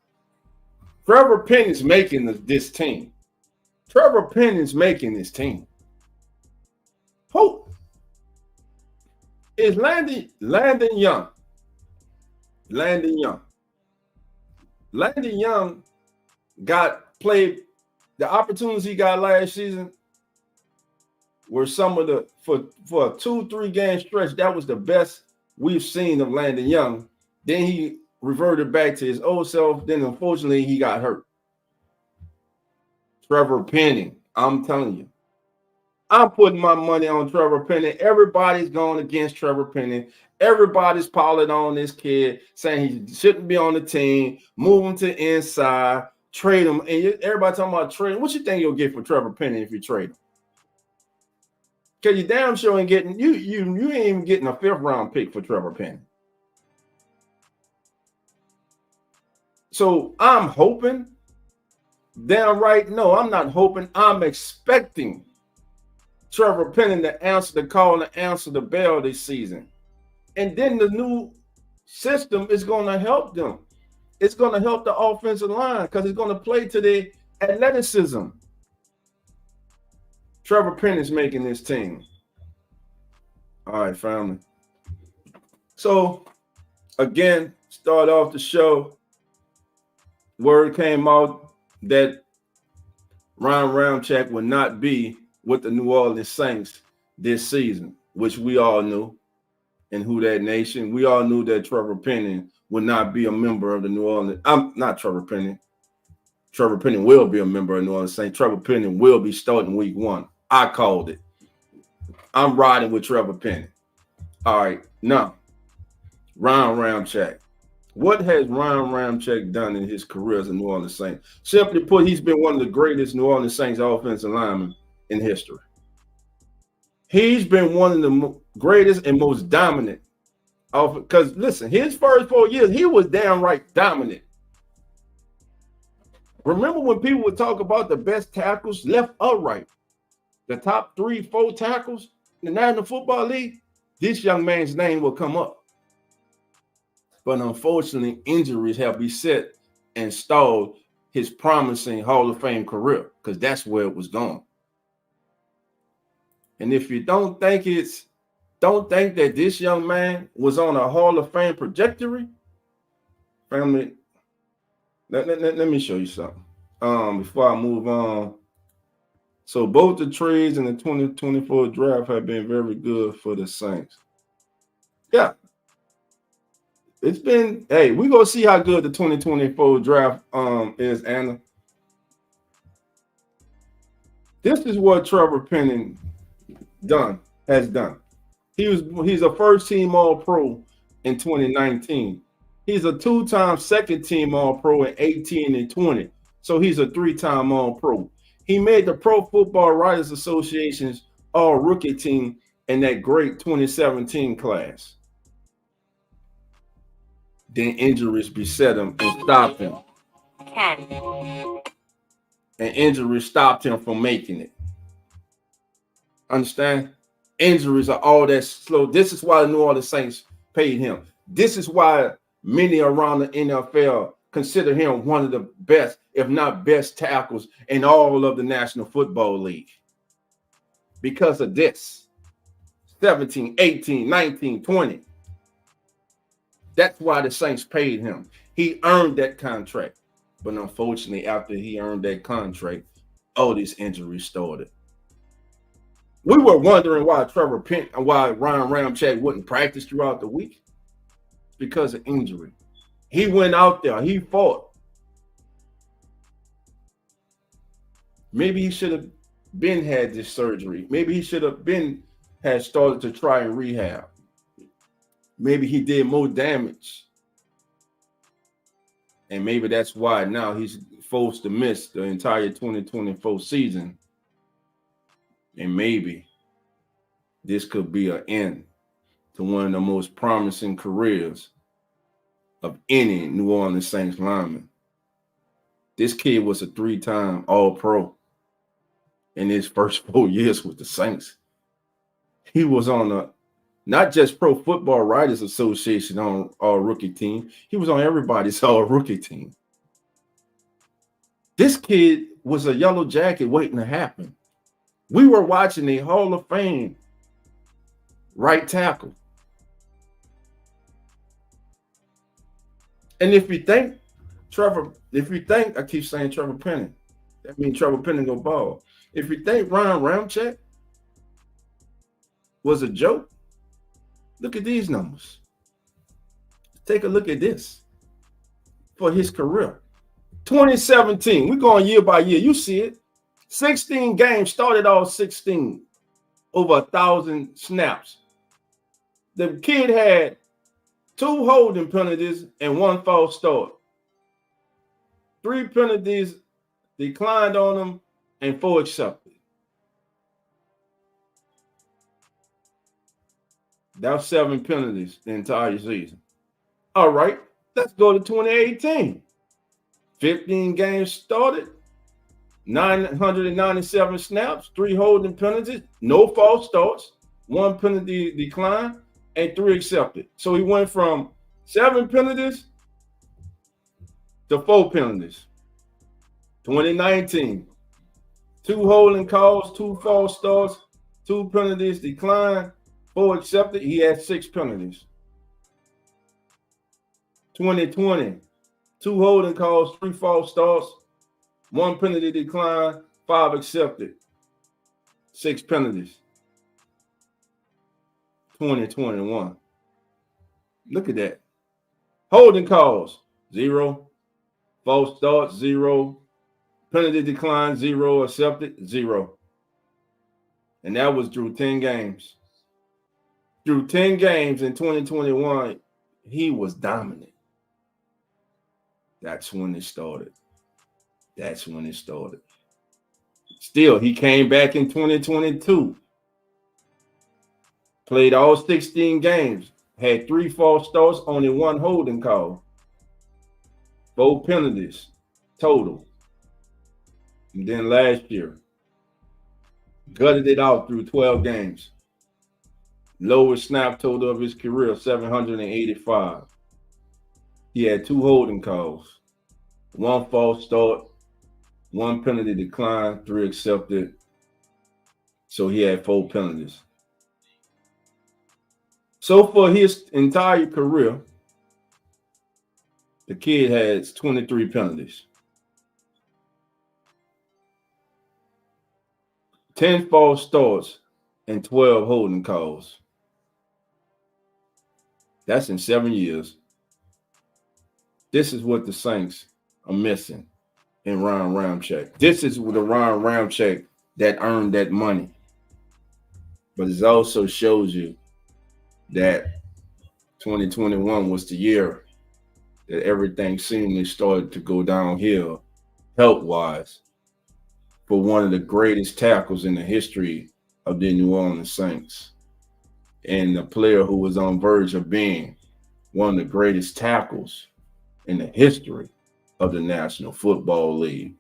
Trevor Penny's making this team. Trevor Penny's making this team. Who is Landon Young? Landon Young got played. The opportunities he got last season were some of the for a 2-3 game stretch. That was the best we've seen of Landon Young. Then he reverted back to his old self. Then unfortunately he got hurt. Trevor Penny, I'm telling you, I'm putting my money on Trevor Penny. Everybody's going against Trevor Penny. Everybody's piling on this kid, saying he shouldn't be on the team. Move him to inside, trade him, and everybody talking about trading. What you think you'll get for Trevor Penny if you trade him? Because you damn sure ain't getting you ain't even getting a 5th round pick for Trevor Penny. So I'm hoping, downright, no, I'm not hoping, I'm expecting Trevor Penning to answer the call and answer the bell this season. And then the new system is going to help them. It's going to help the offensive line because it's going to play to their athleticism. Trevor Penning's making this team. All right, family. So, again, start off the show. Word came out that Ryan Ramczyk would not be with the New Orleans Saints this season, which we all knew. And Who That Nation, we all knew that Trevor Penning would not be a member of the New Orleans. I'm not Trevor Penning. Trevor Penning will be a member of New Orleans Saints. Trevor Penning will be starting week 1. I called it. I'm riding with Trevor Penning. All right, now, Ryan Ramczyk. What has Ryan Ramczyk done in his career as a New Orleans Saints? Simply put, he's been one of the greatest New Orleans Saints offensive linemen in history. He's been one of the greatest and most dominant. Because, listen, his first 4 years, he was downright dominant. Remember when people would talk about the best tackles, left or right, the top 3, 4 tackles in the National Football League? This young man's name will come up. But unfortunately, injuries have beset and stalled his promising Hall of Fame career, because that's where it was going. And if you don't think that this young man was on a Hall of Fame trajectory, family, let me show you something. Before I move on. So both the trades and the 2024 draft have been very good for the Saints. Yeah. It's been, hey, we're gonna see how good the 2024 draft is, Anna. This is what Trevor Penning has done. He's a first team All-Pro in 2019. He's a 2-time second team All-Pro in 18 and 20. So he's a 3-time All-Pro. He made the Pro Football Writers Association's All-Rookie team in that great 2017 class. Then injuries beset him and stopped him. And injuries stopped him from making it. Understand? Injuries are all that slow. This is why the New Orleans Saints paid him. This is why many around the NFL consider him one of the best, if not best, tackles in all of the National Football League. Because of this. 17, 18, 19, 20. That's why the Saints paid him. He earned that contract. But unfortunately, after he earned that contract, all these injuries started. We were wondering why Ryan Ramczyk wouldn't practice throughout the week. It's because of injury. He went out there. He fought. Maybe he should have had this surgery. Maybe he should have had started to try and rehab. Maybe he did more damage. And maybe that's why now he's forced to miss the entire 2024 season. And maybe this could be an end to one of the most promising careers of any New Orleans Saints lineman. This kid was a 3-time All-Pro in his first 4 years with the Saints. He was on not just Pro Football Writers Association All-Rookie team. He was on everybody's All-Rookie team. This kid was a yellow jacket waiting to happen. We were watching the Hall of Fame right tackle. And if you think I keep saying Trevor Penning, that means Trevor Penning go ball. If you think Ryan Ramczyk was a joke, look at these numbers. Take a look at this for his career. 2017, we're going year by year. You see it. 16 games, started all 16, over 1,000 snaps. The kid had 2 holding penalties and 1 false start. 3 penalties declined on him and 4 accepted. That was 7 penalties the entire season. All right, let's go to 2018. 15 games started, 997 snaps, 3 holding penalties, no false starts, 1 penalty decline, and 3 accepted. So he went from 7 penalties to 4 penalties. 2019, 2 holding calls, 2 false starts, 2 penalties declined, 4 accepted. He had 6 penalties. 2020, 2 holding calls, 3 false starts, 1 penalty decline, 5 accepted, 6 penalties. 2021. Look at that. Holding calls, 0. False starts, 0. Penalty decline, 0. Accepted, 0. And that was through 10 games. Through 10 games in 2021, he was dominant. That's when it started. That's when it started. Still, he came back in 2022. Played all 16 games. Had 3 false starts, only 1 holding call. 4 penalties total. And then last year, gutted it out through 12 games. Lowest snap total of his career, 785. He had 2 holding calls, 1 false start, 1 penalty decline, 3 accepted. So he had 4 penalties. So for his entire career, the kid has 23 penalties. 10 false starts and 12 holding calls. That's in 7 years. This is what the Saints are missing in Ryan Ramczyk. This is the Ryan Ramczyk that earned that money. But it also shows you that 2021 was the year that everything seemingly started to go downhill health-wise for one of the greatest tackles in the history of the New Orleans Saints, and the player who was on verge of being one of the greatest tackles in the history of the National Football League.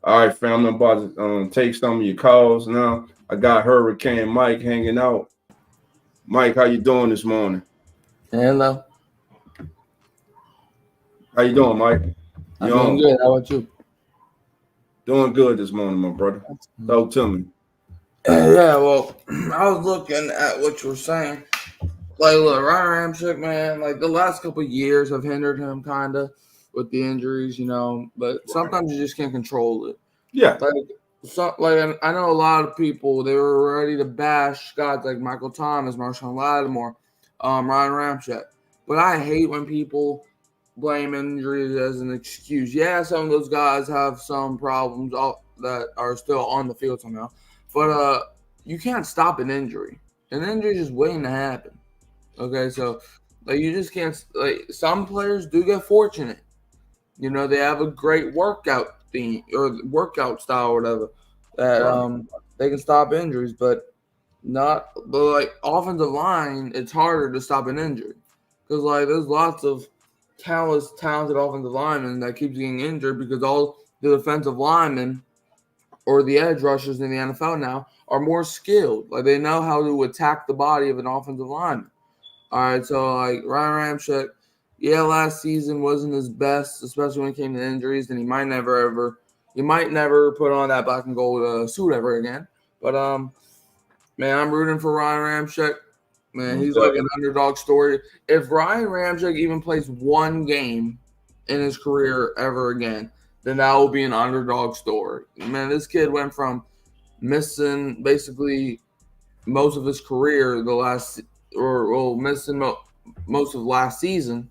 All right, fam, I'm about to take some of your calls now. I got Hurricane Mike hanging out. Mike, how you doing this morning? Hello. How you doing, Mike? I'm doing good. How about you? Doing good this morning, my brother. Talk to me. Yeah, well, I was looking at what you were saying. Like, look, Ryan Ramczyk, man, like the last couple of years have hindered him kind of with the injuries, you know, but sometimes you just can't control it. Yeah. Like I know a lot of people, they were ready to bash guys like Michael Thomas, Marshawn Lattimore, Ryan Ramczyk. But I hate when people blame injuries as an excuse. Yeah, some of those guys have some problems that are still on the field somehow. But you can't stop an injury. An injury is just waiting to happen. Okay, so like you just can't. Like some players do get fortunate. You know, they have a great workout theme or workout style or whatever that they can stop injuries, but like offensive line, it's harder to stop an injury because like there's lots of talented offensive linemen that keeps getting injured because all the defensive linemen or the edge rushers in the NFL now are more skilled. Like they know how to attack the body of an offensive lineman. All right, so like Ryan Ramczyk, yeah, last season wasn't his best, especially when it came to injuries, and he might never put on that black and gold suit ever again. But man, I'm rooting for Ryan Ramczyk. Man, he's like an underdog story. If Ryan Ramczyk even plays one game in his career ever again, then that will be an underdog story. Man, this kid went from missing basically most of his career missing most of last season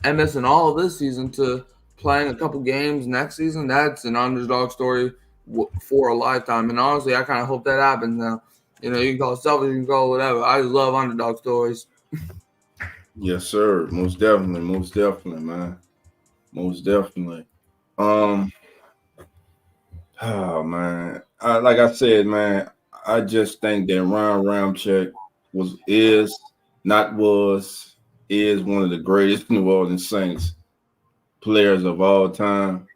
and missing all of this season to playing a couple games next season. That's an underdog story for a lifetime. And honestly, I kind of hope that happens now. You know, you can call it selfish, you can call it whatever. I just love underdog stories. Yes, sir. Most definitely, man. Most definitely. Oh man. Like I said, man, I just think that Ryan Ramczyk is one of the greatest New Orleans Saints players of all time.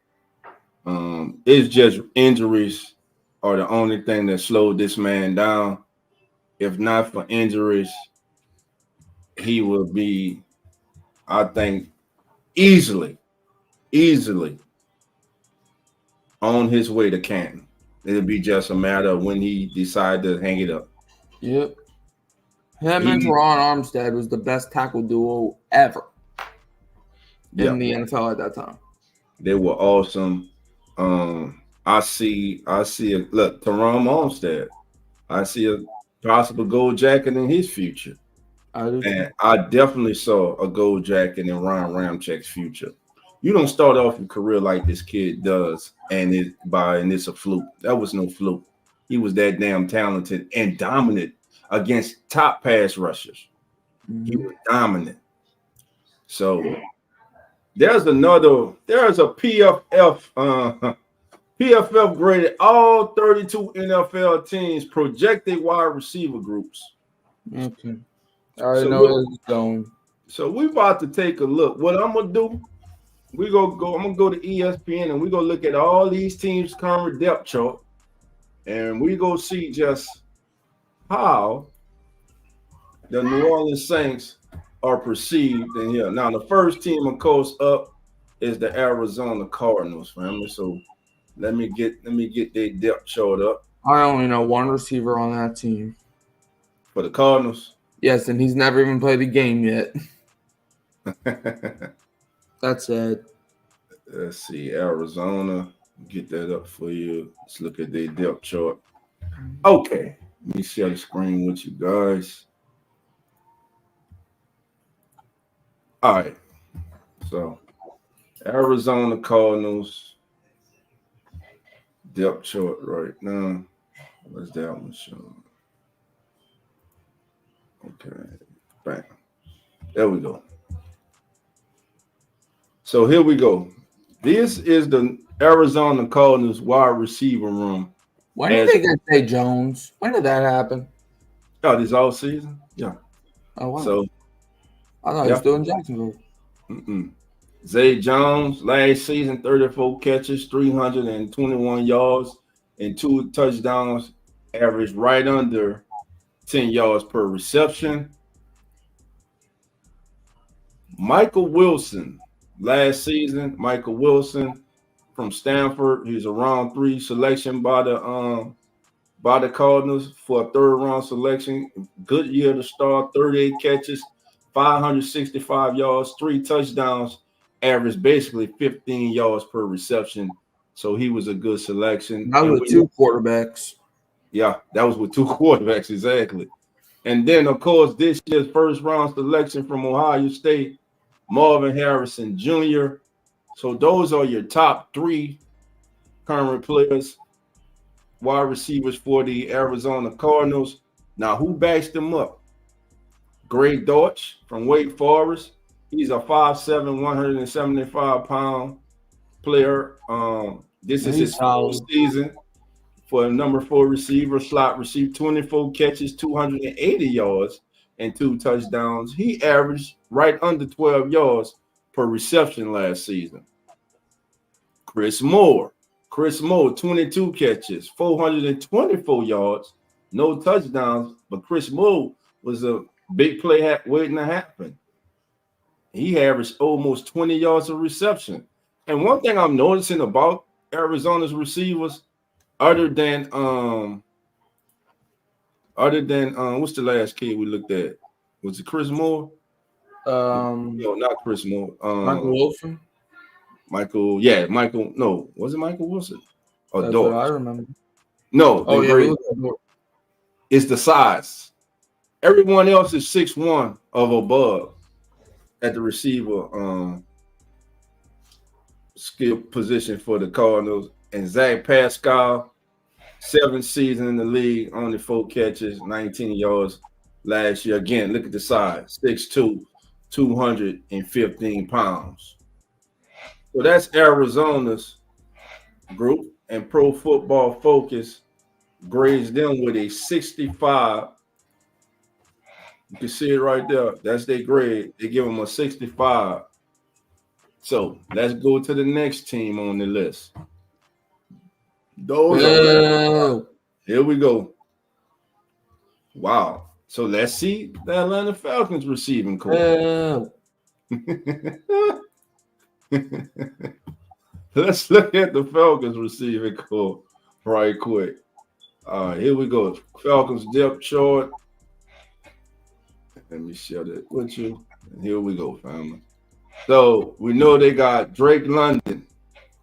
It's just injuries are the only thing that slowed this man down. If not for injuries, he will be, I think, easily on his way to Canton. It'll be just a matter of when he decide to hang it up. Yep. Him and He, Teron Armstead was the best tackle duo ever yeah, in the NFL at that time. they were awesome. I see look, Teron Armstead. I see a possible gold jacket in his future. I do too. And I definitely saw a gold jacket in Ryan Ramchek's future. You don't start off your career like this kid does, and it's a fluke. That was no fluke. He was that damn talented and dominant against top pass rushers. He was dominant. So there's a PFF graded all 32 NFL teams projected wide receiver groups. Okay. I already know where it's going. So we about to take a look. What I'm gonna do, I'm gonna go to ESPN and we're gonna look at all these teams' current depth chart, and we go see just how the New Orleans Saints are perceived in here. Now, the first team, of course, up is the Arizona Cardinals, family. So let me get their depth chart up I only know one receiver on that team. for the Cardinals. Yes, and he's never even played a game yet. That's it. Let's see, Arizona. Get that up for you. Let's look at their depth chart. Okay, let me share the screen with you guys. All right, so Arizona Cardinals depth chart right now. What's that one showing? Okay, bam. There we go. So here we go. This is the Arizona Cardinals wide receiver room. When did they get Zay Jones? When did that happen? Oh, this all season? Yeah. Oh, wow. So I thought he was still in Jacksonville. Zay Jones, last season, 34 catches, 321 yards, and 2 touchdowns, averaged right under 10 yards per reception. Michael Wilson, last season, Michael Wilson from Stanford. He's a round 3 selection by the Cardinals for a 3rd round selection. Good year to start, 38 catches, 565 yards, 3 touchdowns, averaged basically 15 yards per reception. So he was a good selection. That was with 2 quarterbacks. Yeah, that was with 2 quarterbacks, exactly. And then, of course, this year's 1st round selection from Ohio State, Marvin Harrison Jr. So those are your top 3 current players, wide receivers for the Arizona Cardinals. Now, who backs them up? Greg Dortch from Wake Forest. He's a 5'7", 175-pound player. This is his 4th season for a number 4 receiver, slot receiver, 24 catches, 280 yards, and 2 touchdowns. He averaged right under 12 yards per reception last season. Chris Moore, 22 catches, 424 yards, no touchdowns, but Chris Moore was a big play waiting to happen. He averaged almost 20 yards of reception. And one thing I'm noticing about Arizona's receivers, other than what's the last kid we looked at? Was it Chris Moore? No, not Chris Moore. Michael Wilson. Michael. No, was it Michael Wilson? Or That's Dortch? what I remember. No. Oh yeah, it's the size. Everyone else is 6'1" or above at the receiver skill position for the Cardinals. And Zach Pascal, 7th season in the league, only 4 catches, 19 yards last year. Again, look at the size, 6'2", 215 pounds. So that's Arizona's group, and Pro Football Focus grades them with a 65. You can see it right there. That's their grade. They give them a 65. So let's go to the next team on the list. Those are here we go. Wow. So let's see the Atlanta Falcons receiving core. Let's look at the Falcons receiving core right quick. All right, here we go. Falcons depth chart. Let me share that with you. And here we go, family. So we know they got Drake London.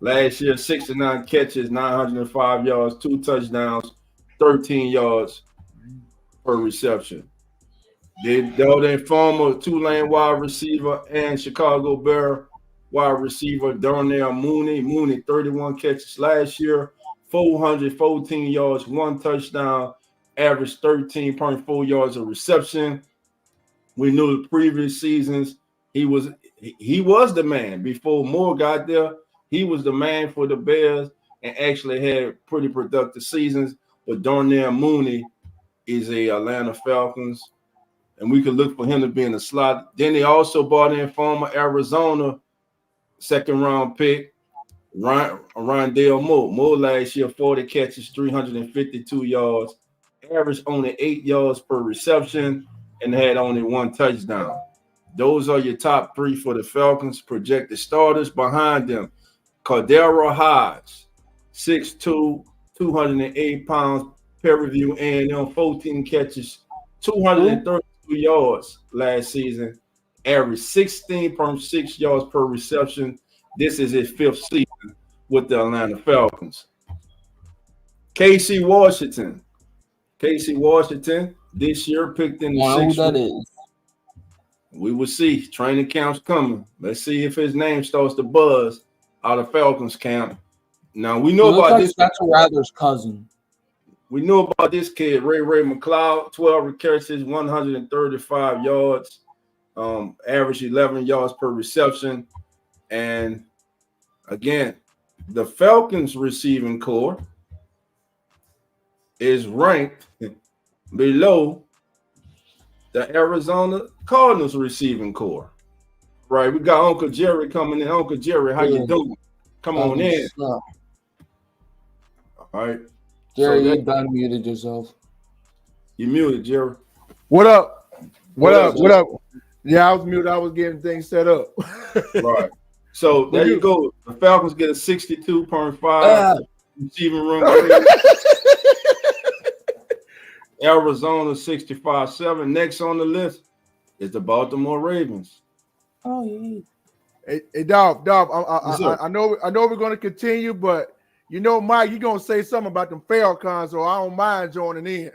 Last year, 69 catches, 905 yards, 2 touchdowns, 13 yards per reception. Their former Tulane wide receiver and Chicago Bear wide receiver Darnell Mooney. Mooney, 31 catches last year, 414 yards, 1 touchdown, averaged 13.4 yards of reception. We knew the previous seasons he was the man. Before Moore got there, he was the man for the Bears and actually had pretty productive seasons. But Darnell Mooney is a Atlanta Falcons, and we could look for him to be in the slot. Then they also brought in former Arizona second-round pick, Rondale Moore. Moore last year, 40 catches, 352 yards, averaged only 8 yards per reception, and had only 1 touchdown. Those are your top 3 for the Falcons. Projected starters behind them. Cordero Hodge, 6'2", 208 pounds, per-review A&M, 14 catches, 232 yards last season, averaged 16.6 yards per reception. This is his 5th season with the Atlanta Falcons. Casey Washington, this year picked in the 6th round. We will see. Training camp's coming. Let's see if his name starts to buzz out of Falcons camp. Now we know about this. Spencer Rattler's cousin. We know about this kid, Ray McLeod, 12 catches, 135 yards, average 11 yards per reception. And again, the Falcons receiving core is ranked below the Arizona Cardinals receiving core. Right, we got Uncle Jerry coming in. Uncle Jerry, how you doing? Come on in. All right. Jerry, you done muted yourself. You muted, Jerry. What up? What up? Yeah, I was muted. I was getting things set up. Right. So there you go. The Falcons get a 62.5 receiving room. Arizona 65.7. Next on the list is the Baltimore Ravens. Oh yeah. Hey Dolph, I know we're going to continue, but you know, Mike, you're going to say something about them Falcons, so I don't mind joining in.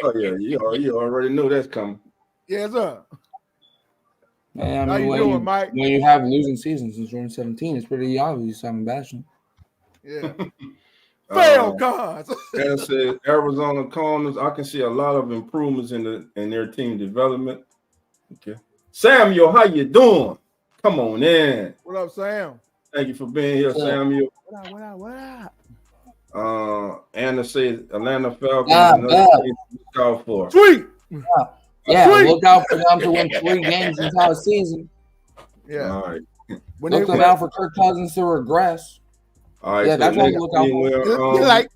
Oh yeah, you already know that's coming. Yes, sir. Man, how you doing, Mike? When you have losing seasons since 2017, it's pretty obvious I'm bashing. Yeah. Falcons. As I said, Arizona Cardinals, I can see a lot of improvements in their team development. Okay. Samuel, how you doing? Come on in. What up, Sam? Thank you for being here, Samuel. What up? Anna says Atlanta Falcons. Look out for. Sweet. Yeah, look out for them to win 3 games in the season. Yeah. All right. Look out for Kirk Cousins to regress. All right. Yeah, so that's what you look out for.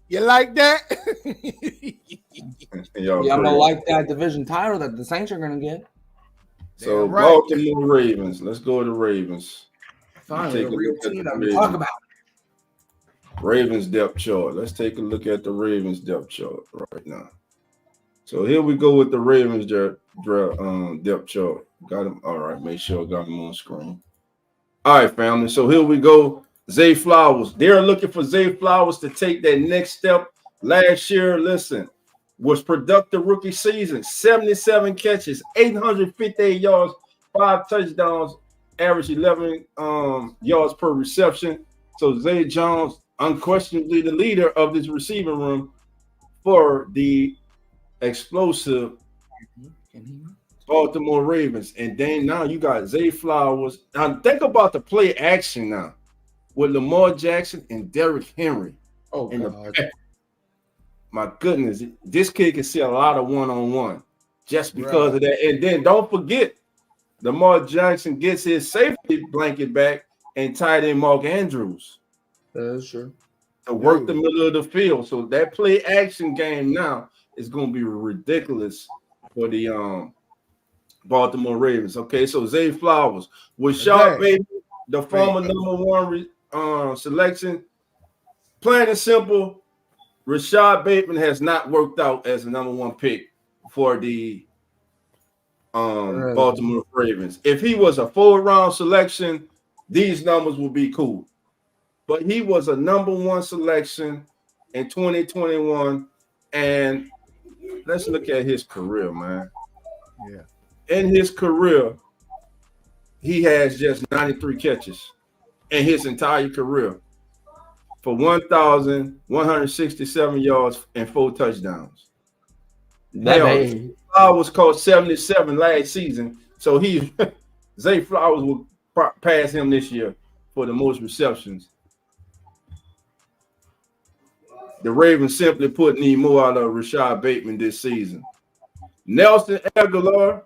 You like that? Yeah, I'm gonna like that division title that the Saints are gonna get. So right. Baltimore Ravens. Let's go to the Ravens. Finally, a real team that we talk about. Ravens depth chart. Let's take a look at the Ravens depth chart right now. So here we go with the Ravens depth chart. Got him. All right, make sure I got him on screen. All right, family. So here we go. Zay Flowers. They're looking for Zay Flowers to take that next step. Last year, listen, was productive rookie season. 77 catches, 858 yards, 5 touchdowns, average 11 yards per reception. So Zay Jones, unquestionably the leader of this receiving room for the explosive Baltimore Ravens. And then now you got Zay Flowers. Now think about the play action now with Lamar Jackson and Derrick Henry. Oh, God. My goodness, this kid can see a lot of one-on-one just because of that. And then don't forget, Lamar Jackson gets his safety blanket back and tight end Mark Andrews. That's true. to work the middle of the field. So that play action game now is going to be ridiculous for the Baltimore Ravens. Okay, so Zay Flowers, Rashad Bateman, the former #1 selection. Plain and simple, Rashad Bateman has not worked out as a #1 pick for the Baltimore Ravens. If he was a 4th-round selection, these numbers would be cool. But he was a #1 selection in 2021, and let's look at his career, man. Yeah. In his career, he has just 93 catches in his entire career for 1,167 yards and 4 touchdowns. Flowers caught 77 last season, so Zay Flowers will pass him this year for the most receptions. The Ravens simply put need more out of Rashad Bateman this season. Nelson Aguilar,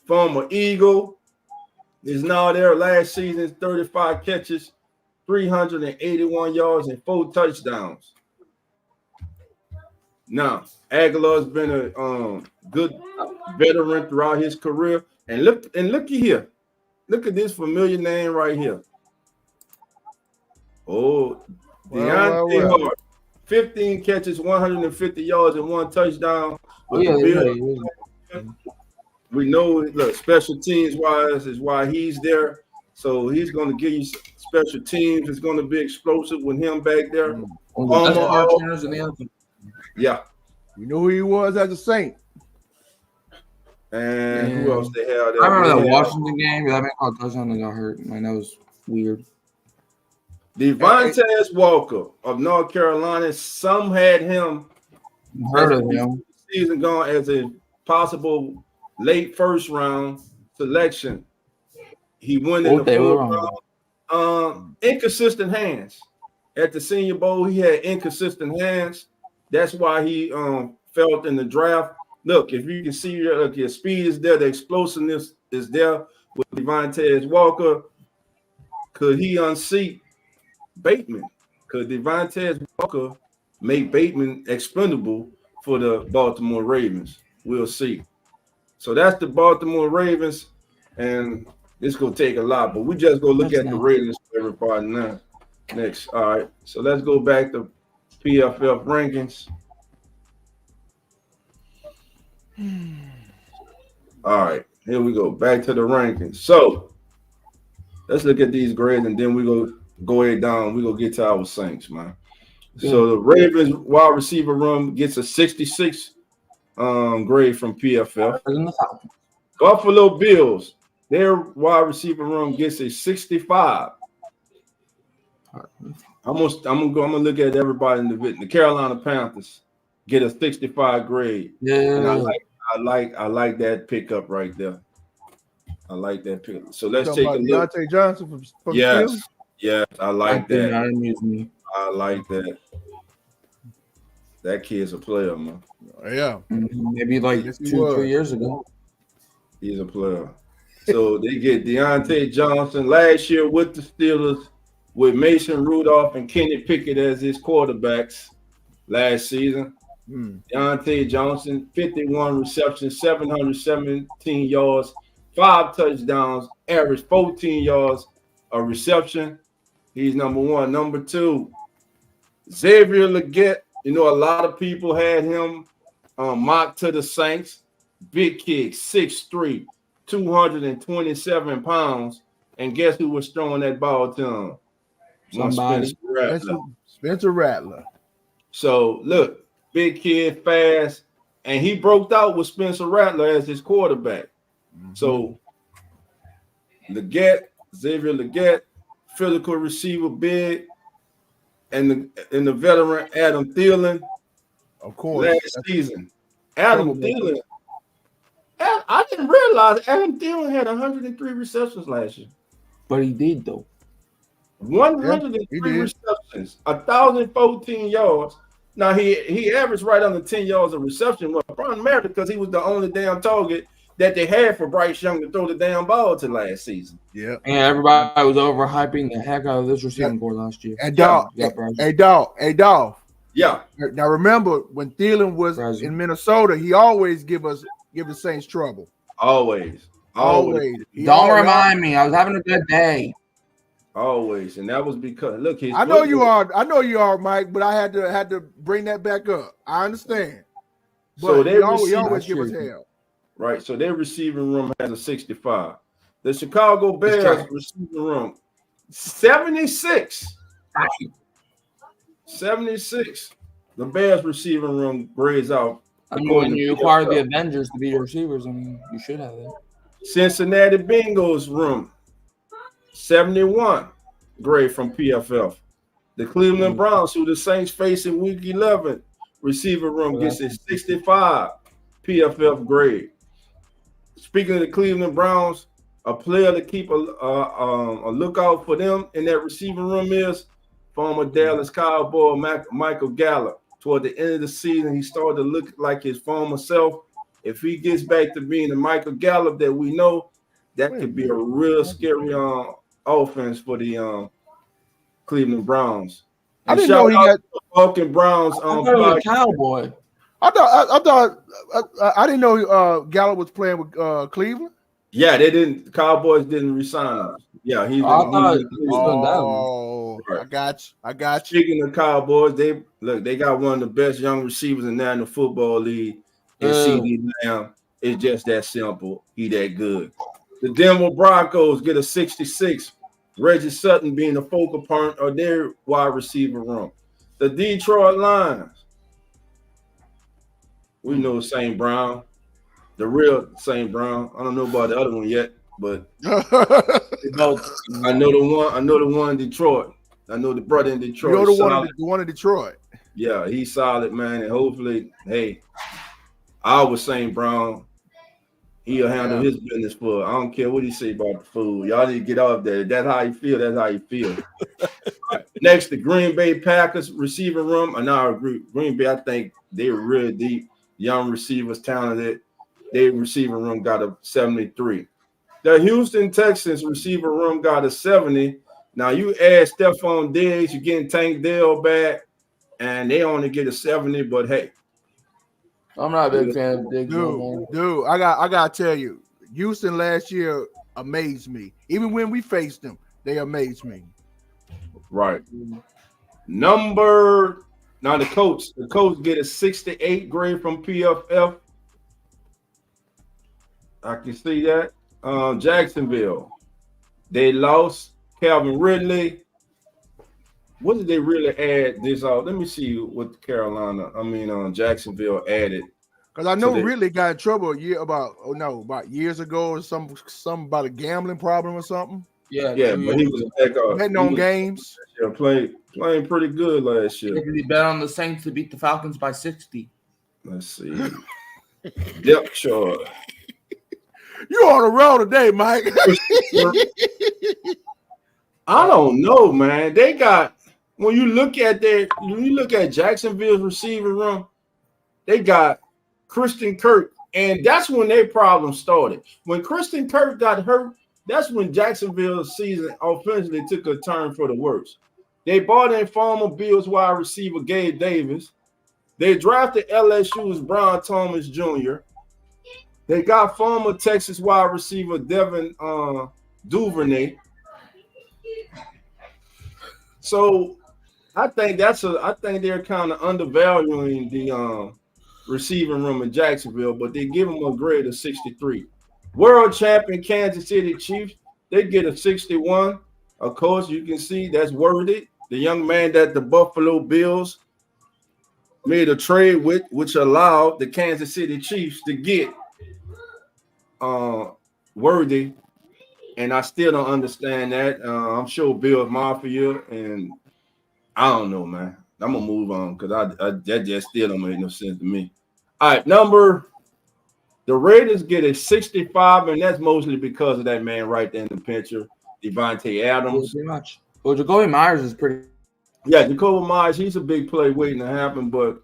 former Eagle, is now there. Last season, 35 catches, 381 yards, and 4 touchdowns. Now, Aguilar's been a good veteran throughout his career. And looky here. Look at this familiar name right here. Oh, Deontay Hart. 15 catches, 150 yards, and 1 touchdown. We know, look, special teams wise is why he's there. So he's going to give you special teams. It's going to be explosive with him back there. Yeah. We know who he was as a Saint. And who else they had? I remember that Washington game. That man caught a touchdown and got hurt. Man, that was weird. Devontae Walker of North Carolina. Some had him. Heard of him. Season gone as a possible late 1st-round selection. He went in the 4th round. Inconsistent hands. At the Senior Bowl, he had inconsistent hands. That's why he felt in the draft. Look, if you can see, look, his speed is there, the explosiveness is there with Devontae Walker. Could he unseat Bateman? Could Devontae Walker make Bateman expendable for the Baltimore Ravens? We'll see. So that's the Baltimore Ravens, and it's going to take a lot, but we just go look at the ratings for everybody now. Next. All right, so let's go back to PFF rankings. All right, here we go. Back to the rankings. So let's look at these grades, and then we go ahead down. We're going to get to our Saints, man. So the Ravens wide receiver room gets a 66 grade from PFF. Buffalo Bills, their wide receiver room gets a 65. I'm gonna look at everybody in the Carolina Panthers get a 65 grade. Yeah, and I like that pickup right there. I like that pickup. So let's take a look. Deontay Johnson from yes, I like that. I like that. That kid's a player, man. Yeah, maybe like 2-3 years ago. He's a player. So they get Deontay Johnson last year with the Steelers, with Mason Rudolph and Kenny Pickett as his quarterbacks last season. Deontay Johnson, 51 receptions, 717 yards, 5 touchdowns, average 14 yards a reception. He's #1. #2, Xavier Legette. You know, a lot of people had him mocked to the Saints. Big kid, 6'3", 227 pounds. And guess who was throwing that ball to him? Somebody. Spencer Rattler. So, look, big kid, fast. And he broke out with Spencer Rattler as his quarterback. So, Xavier Legette, physical receiver, big. And the veteran Adam Thielen, of course, last season. Adam Thielen. I didn't realize Adam Thielen had 103 receptions last year. But he did, though. 103 receptions, 1,014 yards. Now, he averaged right under 10 yards of reception, well, primarily because he was the only damn target that they had for Bryce Young to throw the damn ball to last season. Yeah. And everybody was overhyping the heck out of this receiving core last year. And Yeah. Dolph. Yeah. Now remember when Thielen was in Minnesota, he always give the Saints trouble. Always. Don't remind me. I was having a good day. Always, and that was because look. I know you are, Mike. But I had to bring that back up. I understand. But so they always give us hell. Right. So their receiving room has a 65. The Chicago Bears receiving room 76. 76. The Bears receiving room grades out. I mean, when you acquire the Avengers to be your receivers, I mean, you should have that. Cincinnati Bengals room 71 grade from PFF. The Cleveland Browns, who the Saints face in Week 11, receiver room gets a 65 PFF grade. Speaking of the Cleveland Browns, a player to keep a lookout for them in that receiving room is former Dallas Cowboy Michael Gallup. Toward the end of the season, he started to look like his former self. If he gets back to being the Michael Gallup that we know, that could be a real scary offense for the Cleveland Browns. And I didn't know he got Falcon Browns. I thought he was a Cowboy. I didn't know Gallup was playing with Cleveland. Yeah, the Cowboys didn't resign him. Yeah, he's. I got you. Speaking of Cowboys, they got one of the best young receivers in the National Football League. And CD Lamb is just that simple. He that good. The Denver Broncos get a 66. Reggie Sutton being the focal point of their wide receiver room. The Detroit Lions. We know St. Brown, the real St. Brown. I don't know about the other one yet, but I know the one in Detroit. I know the brother in Detroit. You know the one in Detroit. Yeah, he's solid, man, and hopefully, hey, our St. Brown, he'll handle his business for. I don't care what he say about the food. Y'all need to get off there. That's how you feel. That's how you feel. Right. Next, the Green Bay Packers receiving room. And now Green Bay, I think they're real deep. Young receivers, talented. Their receiving room got a 73. The Houston Texans receiver room got a 70. Now you add Stephon Diggs, you're getting Tank Dell back, and they only get a 70. But hey, I'm not a big fan of Diggs. Dude, I gotta tell you, Houston last year amazed me. Even when we faced them, they amazed me. Right. Now the coach get a 68 grade from PFF. I can see that. Jacksonville, they lost Calvin Ridley. What did they really add this out? Let me see what Jacksonville added. Because I know Ridley got in trouble about years ago or some about a gambling problem or something. Yeah, but he was betting on games. Yeah, playing pretty good last year. He bet on the Saints to beat the Falcons by 60. Let's see. Depth chart. You on the road today, Mike. I don't know, man. They got when you look at Jacksonville's receiving room, they got Christian Kirk, and that's when their problem started. When Christian Kirk got hurt, that's when Jacksonville's season offensively took a turn for the worse. They bought in former Bills wide receiver Gabe Davis. They drafted LSU's Brian Thomas Jr. They got former Texas wide receiver Devin Duvernay. So I think they're kind of undervaluing the receiving room in Jacksonville, but they give them a grade of 63. World champion Kansas City Chiefs, they get a 61. Of course, you can see that's worthy. The young man that the Buffalo Bills made a trade with, which allowed the Kansas City Chiefs to get worthy. And I still don't understand that. I'm sure Bills Mafia, and I don't know, man. I'm gonna move on because that just still don't make no sense to me. All right, the Raiders get a 65, and that's mostly because of that man right there in the picture, Devontae Adams. Pretty much. Well, Jacoby Myers is pretty. Yeah, Jacoby Myers, he's a big play waiting to happen, but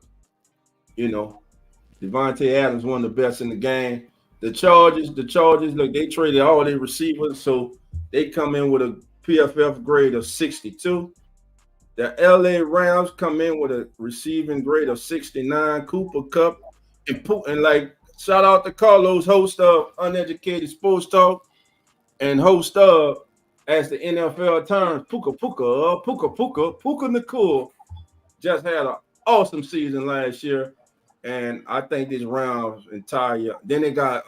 Devontae Adams, one of the best in the game. The Chargers, look, they traded all their receivers, so they come in with a PFF grade of 62. The LA Rams come in with a receiving grade of 69. Cooper Kupp and like shout out to Carlos, host of Uneducated Sports Talk and host of, as the NFL terms, Puka Nakul just had an awesome season last year. And I think this Rams entire. Then they got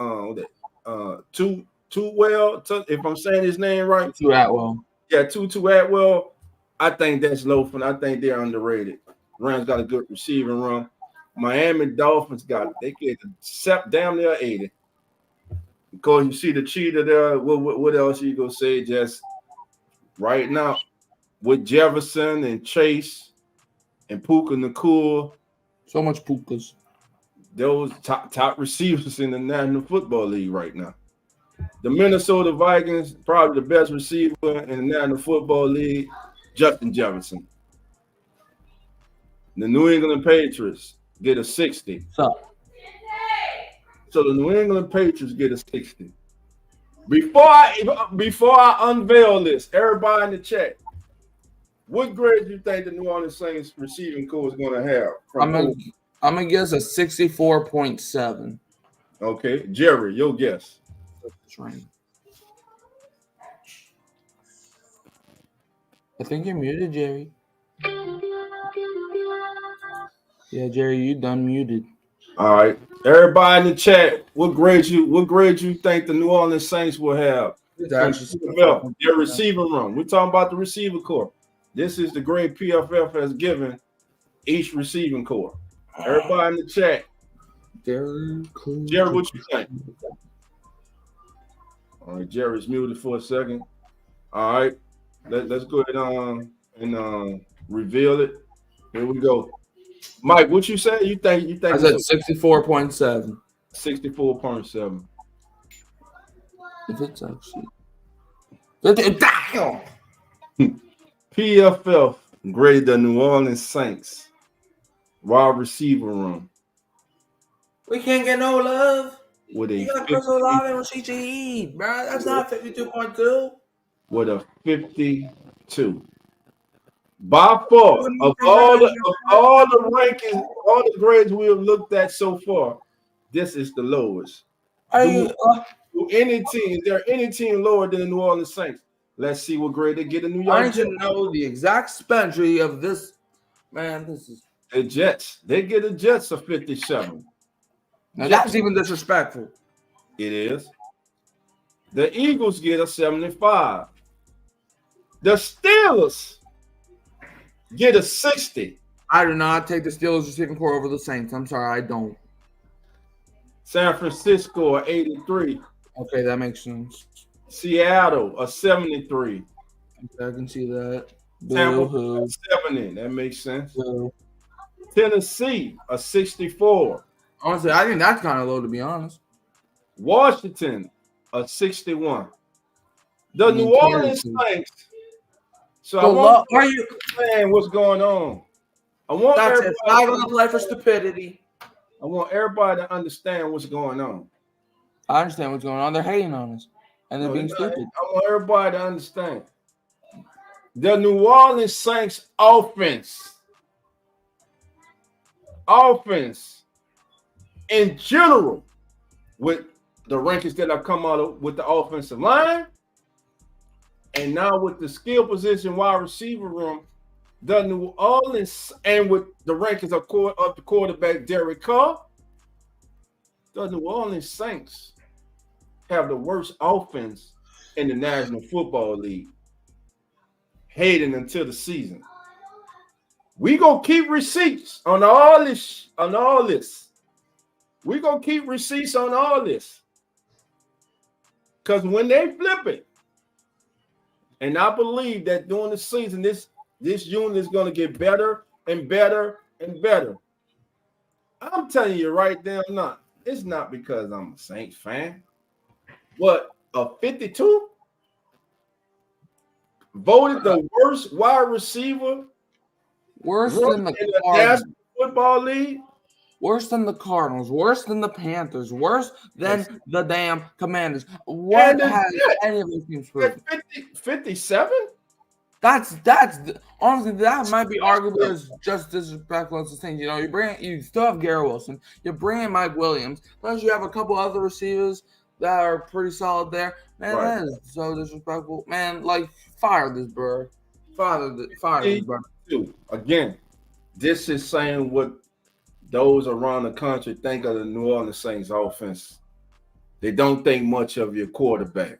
two well. If I'm saying his name right, Two Atwell. Yeah, two Atwell. I think that's low for. I think they're underrated. Rams got a good receiving run. Miami Dolphins they get damn near 80. Because you see the cheater there. What else you gonna say? Just right now with Jefferson and Chase and Puka Nakul. So much Pukas. Those top receivers in the National Football League right now. The Minnesota Vikings, probably the best receiver in the National Football League, Justin Jefferson. The New England Patriots get a 60. So the New England Patriots get a 60. Before I unveil this, everybody in the chat, what grade do you think the New Orleans Saints receiving corps is going to have? I'm going to guess a 64.7. Okay. Jerry, your guess. I think you're muted, Jerry. Yeah, Jerry, you done muted. All right. Everybody in the chat, what grade you think the New Orleans Saints will have? Their receiving room. We're talking about the receiver corps. This is the grade PFF has given each receiving corps. Everybody in the chat. Jerry, what you think? All right, Jerry's muted for a second. All right, let's go ahead and reveal it. Here we go. Mike, what you say? You think? I said 64.7. 64.7. If it's actually damn. PFF graded the New Orleans Saints wide receiver room. We can't get no love. With a you got Chris Olave and Rashid Shaheed, bro. That's not 52.2. With a 52. By far, of all the rankings, all the grades we have looked at so far, this is the lowest. Is there any team lower than the New Orleans Saints? Let's see what grade they get in New York. I need to know the exact spendry of this. Man, this is the Jets. They get the Jets a 57. Now that's even disrespectful. It is. The Eagles get a 75. The Steelers get a 60. I do not take the Steelers receiving corps over the Saints. I'm sorry, I don't. San Francisco, a 83. Okay, that makes sense. Seattle, a 73. I can see that. Tampa, 70. That makes sense. Tennessee, a 64. Honestly, I think that's kind of low, to be honest. Washington, a 61. The New Orleans Saints. So I want to understand what's going on. I want everybody to play for stupidity. I want everybody to understand what's going on. I understand what's going on. They're hating on us, and they're being stupid. I want everybody to understand. The New Orleans Saints offense in general, with the rankings that have come out with the offensive line, and now with the skill position wide receiver room, the New Orleans, and with the rankings of the quarterback Derek Carr, the New Orleans Saints have the worst offense in the National Football League heading until the season. We gonna keep receipts on all this. We gonna keep receipts on all this. Because when they flip it, and I believe that during the season, this unit is gonna get better and better and better. I'm telling you right there, it's not because I'm a Saints fan, but a 52 voted the worst wide receiver. Worse than the National Football League. worse than the Cardinals, worse than the Panthers, worse than the damn Commanders. And What it's has that. any of these teams proven? At 57? That's honestly, that might be arguably as just disrespectful as the thing. You know, you still have Garrett Wilson, you're bringing Mike Williams, plus you have a couple other receivers that are pretty solid there. Man, Right. that is so disrespectful. Man, like, fire this bro. Fire this bro. Again, this is saying what those around the country think of the New Orleans Saints offense. They don't think much of your quarterback.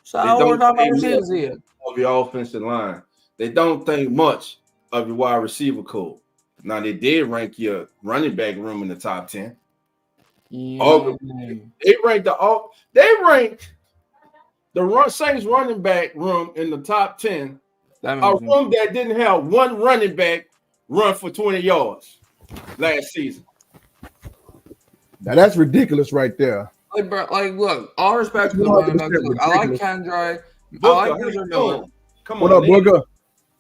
So we're talking about receivers here. Of your offensive line. They don't think much of your wide receiver core. Now they did rank your running back room in the top 10. Yeah. They ranked the Saints running back room in the top 10. A room that didn't have one running back run for 20 yards last season. Now that's ridiculous right there. Like, bro, look, all respect to the running backs. Look, I like Kendra. I like Kendra Miller. Come on, what up, Booger?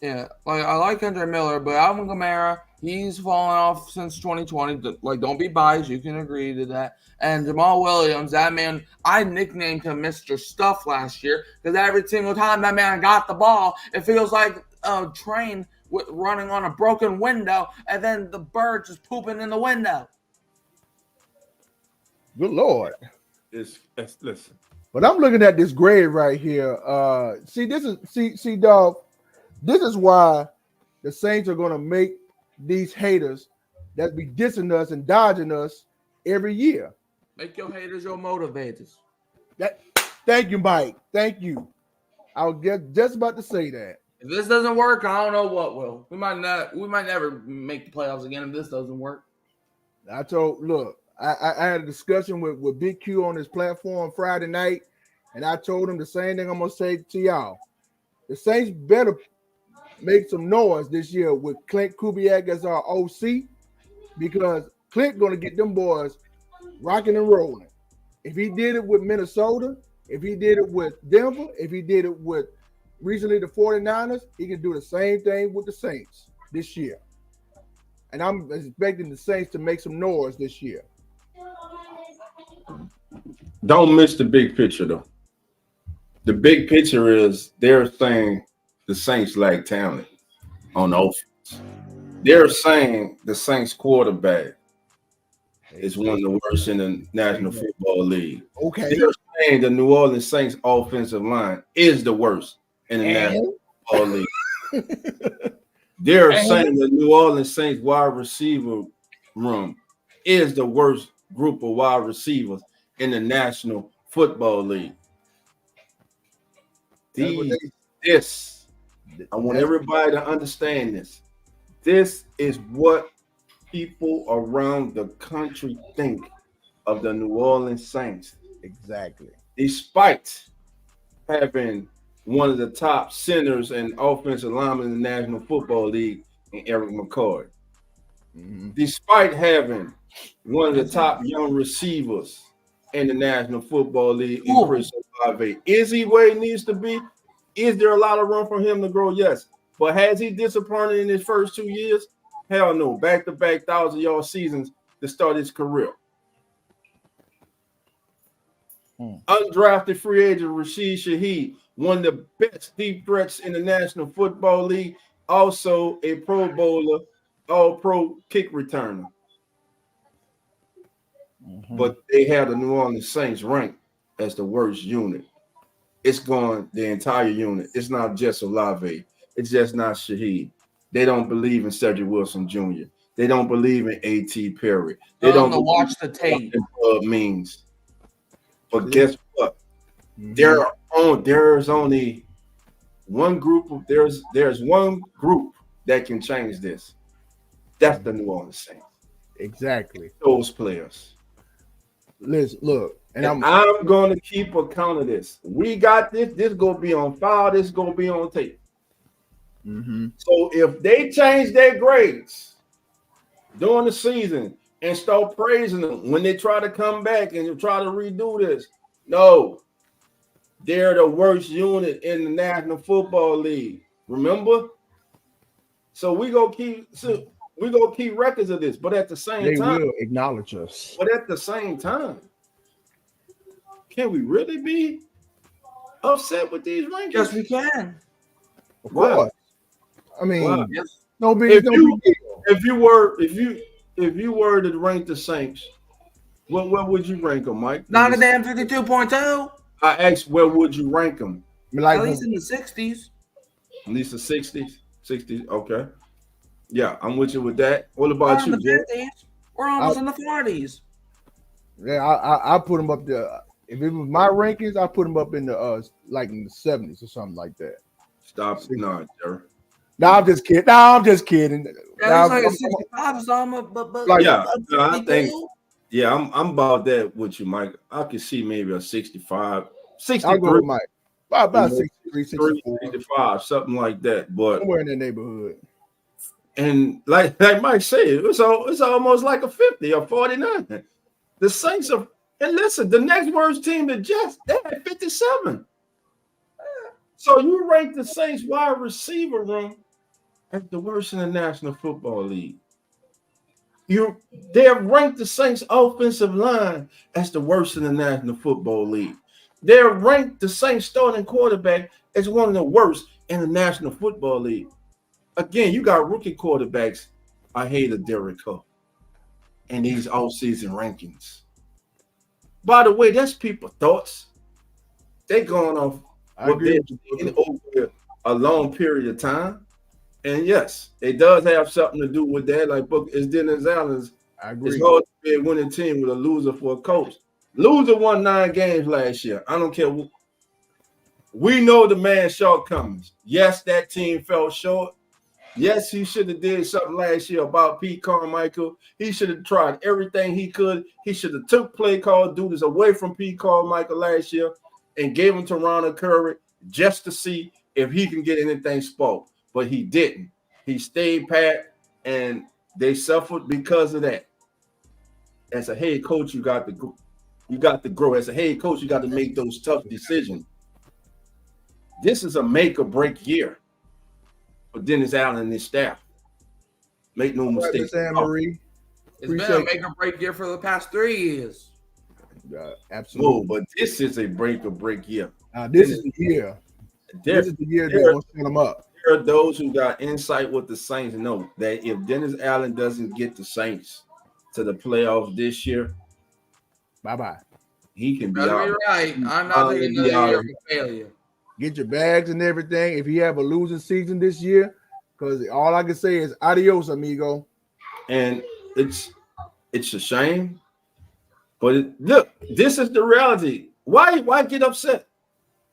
Yeah, like I like Kendra Miller, but Alvin Kamara, he's fallen off since 2020. Like, don't be biased. You can agree to that. And Jamal Williams, that man, I nicknamed him Mr. Stuff last year because every single time that man got the ball, it feels like a train running on a broken window, and then the bird just pooping in the window. Good Lord. Listen. But I'm looking at this grade right here. Dog. This is why the Saints are going to make these haters that be dissing us and dodging us every year. Make your haters your motivators. Thank you, Mike. Thank you. I was just about to say that. If this doesn't work, I don't know what will. We might never make the playoffs again if this doesn't work. I had a discussion with Big Q on his platform Friday night, and I told him the same thing I'm going to say to y'all. The Saints better make some noise this year with Clint Kubiak as our OC, because Clint going to get them boys rocking and rolling. If he did it with Minnesota, if he did it with Denver, if he did it with recently the 49ers, he can do the same thing with the Saints this year. And I'm expecting the Saints to make some noise this year. Don't miss the big picture, though. The big picture is they're saying the Saints lack talent on offense. They're saying the Saints quarterback is one of the worst in the National Football League. Okay. They're saying the New Orleans Saints offensive line is the worst in the National Football League. They're saying the New Orleans Saints wide receiver room is the worst group of wide receivers in the National Football League. I want everybody to understand this. This is what people around the country think of the New Orleans Saints. Exactly. Despite having one of the top centers and offensive linemen in the National Football League in Eric McCoy. Mm-hmm. Despite having one of the top young receivers in the National Football League in Chris Olave. Is he where he needs to be? Is there a lot of room for him to grow? Yes. But has he disappointed in his first 2 years? Hell no. Back-to-back 1,000-yard seasons to start his career. Undrafted free agent Rashid Shaheed, one of the best deep threats in the National Football League, also a Pro Bowler, all-pro kick returner. But they have the New Orleans Saints ranked as the worst unit. It's going the entire unit. It's not just Olave. It's just not Shaheed. They don't believe in Cedric Wilson Jr. They don't believe in A.T. Perry. They don't watch the tape. Means. But guess what? There's only one group of there's one group that can change this. That's the New Orleans Saints. Exactly. Those players. Listen, look, and I'm going to keep account of this. We got this. This is going to be on file. This is going to be on tape. So if they change their grades during the season and start praising them when they try to come back and try to redo this, no, they're the worst unit in the National Football League. Remember? So we gonna keep. So we're gonna keep records of this, but at the same They time, will acknowledge us. but at the same time, can we really be upset with these rankings? Yes, we can. Of Wow. course. I mean, Wow. Yes. no big, If no you- big deal. If you were to rank the Saints, what would you rank them, Mike? Not a damn 52.2. I asked, where would you rank them? Like, At least in the 60s. At least the 60s? 60s, okay. Yeah, I'm with you with that. What Or about in you, the Jay? 50s. We're almost in the 40s. yeah, I put them up there. If it was my rankings, I put them up in the like in the 70s or something like that. Stop. No, Jerry. No, I'm just kidding. No, I'm just kidding. Yeah, Nah, it's like a I'm- 65 or something, but Like- Yeah, a no, I 52? think- Yeah, I'm about that with you, Mike. I can see maybe a 65, I'll go 63, with Mike. About Yeah. 63, 64, 65, something like that. But somewhere in that neighborhood. and like Mike said, it's almost like a 50 or 49. The Saints are, and listen, the next worst team, the Jets, they had 57. So you rank the Saints wide receiver room as the worst in the National Football League. They have ranked the Saints offensive line as the worst in the National Football League. They have ranked the Saints starting quarterback as one of the worst in the National Football League. Again, you got rookie quarterbacks. I hate a Derek Carr and these offseason rankings. By the way, that's people's thoughts. They're going off I what agree they've with you. seen over a long period of time. And yes, it does have something to do with that. Like it's Dennis Allen's. I agree. It's hard to be a winning team with a loser for a coach. Loser won 9 games last year. I don't care. We know the man's shortcomings. Yes, that team fell short. Yes, he should have did something last year about Pete Carmichael. He should have tried everything he could. He should have took play call duties away from Pete Carmichael last year and gave him to Ronald Curry just to see if he can get anything spoke. But he didn't. He stayed pat, and they suffered because of that. As a head coach, you got to grow. As a head coach, you got to make those tough decisions. This is a make or break year for Dennis Allen and his staff. Make no All right, mistake. Miss Anne Marie. It's been a Appreciate make or break year for the past 3 years. Absolutely. Whoa, but this is a break or break year. This is the year. There, This is the year they're going to set them up. there are those who got insight with the Saints and know that if Dennis Allen doesn't get the Saints to the playoffs this year, Bye-bye. he can be Better out. be right. I'm not taking another year of failure. Get your bags and everything. If you have a losing season this year, because all I can say is adios, amigo. And it's a shame, but look, this is the reality. Why get upset?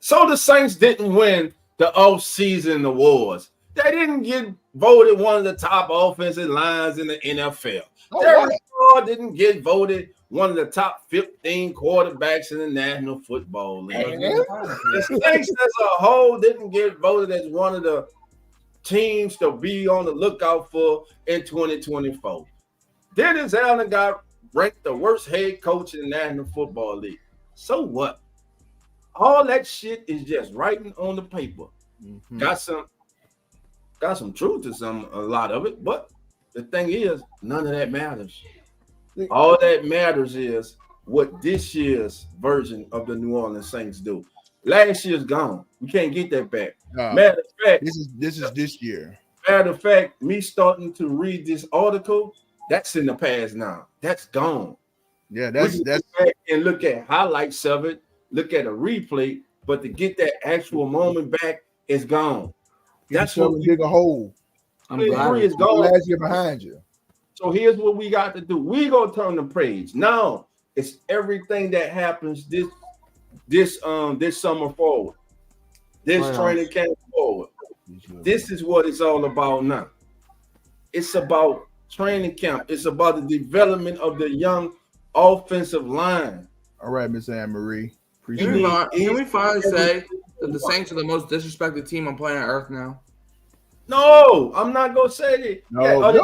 So the Saints didn't win the off-season awards. They didn't get voted one of the top offensive lines in the NFL. Derek Carr didn't get voted one of the top 15 quarterbacks in the National Football League. The Saints as a whole didn't get voted as one of the teams to be on the lookout for in 2024. Dennis Allen got ranked the worst head coach in the National Football League. So what? All that shit is just writing on the paper. Mhm. Got some truth to a lot of it, but the thing is, none of that matters. All that matters is what this year's version of the New Orleans Saints do. Last year's gone. We can't get that back. Matter of fact, This is this year. matter of fact, me starting to read this article, that's in the past now. That's gone. Yeah, We can go back and look at highlights of it, look at a replay, but to get that actual moment back, it's gone. that's what we dig a hole. I'm I glad. agree, it's gone. Last year behind you. So here's what we got to do. We gonna turn the page. Now it's everything that happens this summer forward, this training camp forward. This is what it's all about now. It's about training camp. It's about the development of the young offensive line. All right, Miss Anne Marie. Appreciate Can it. we finally say that the Saints are the most disrespected team on planet Earth now? No, I'm not gonna say that. No, are they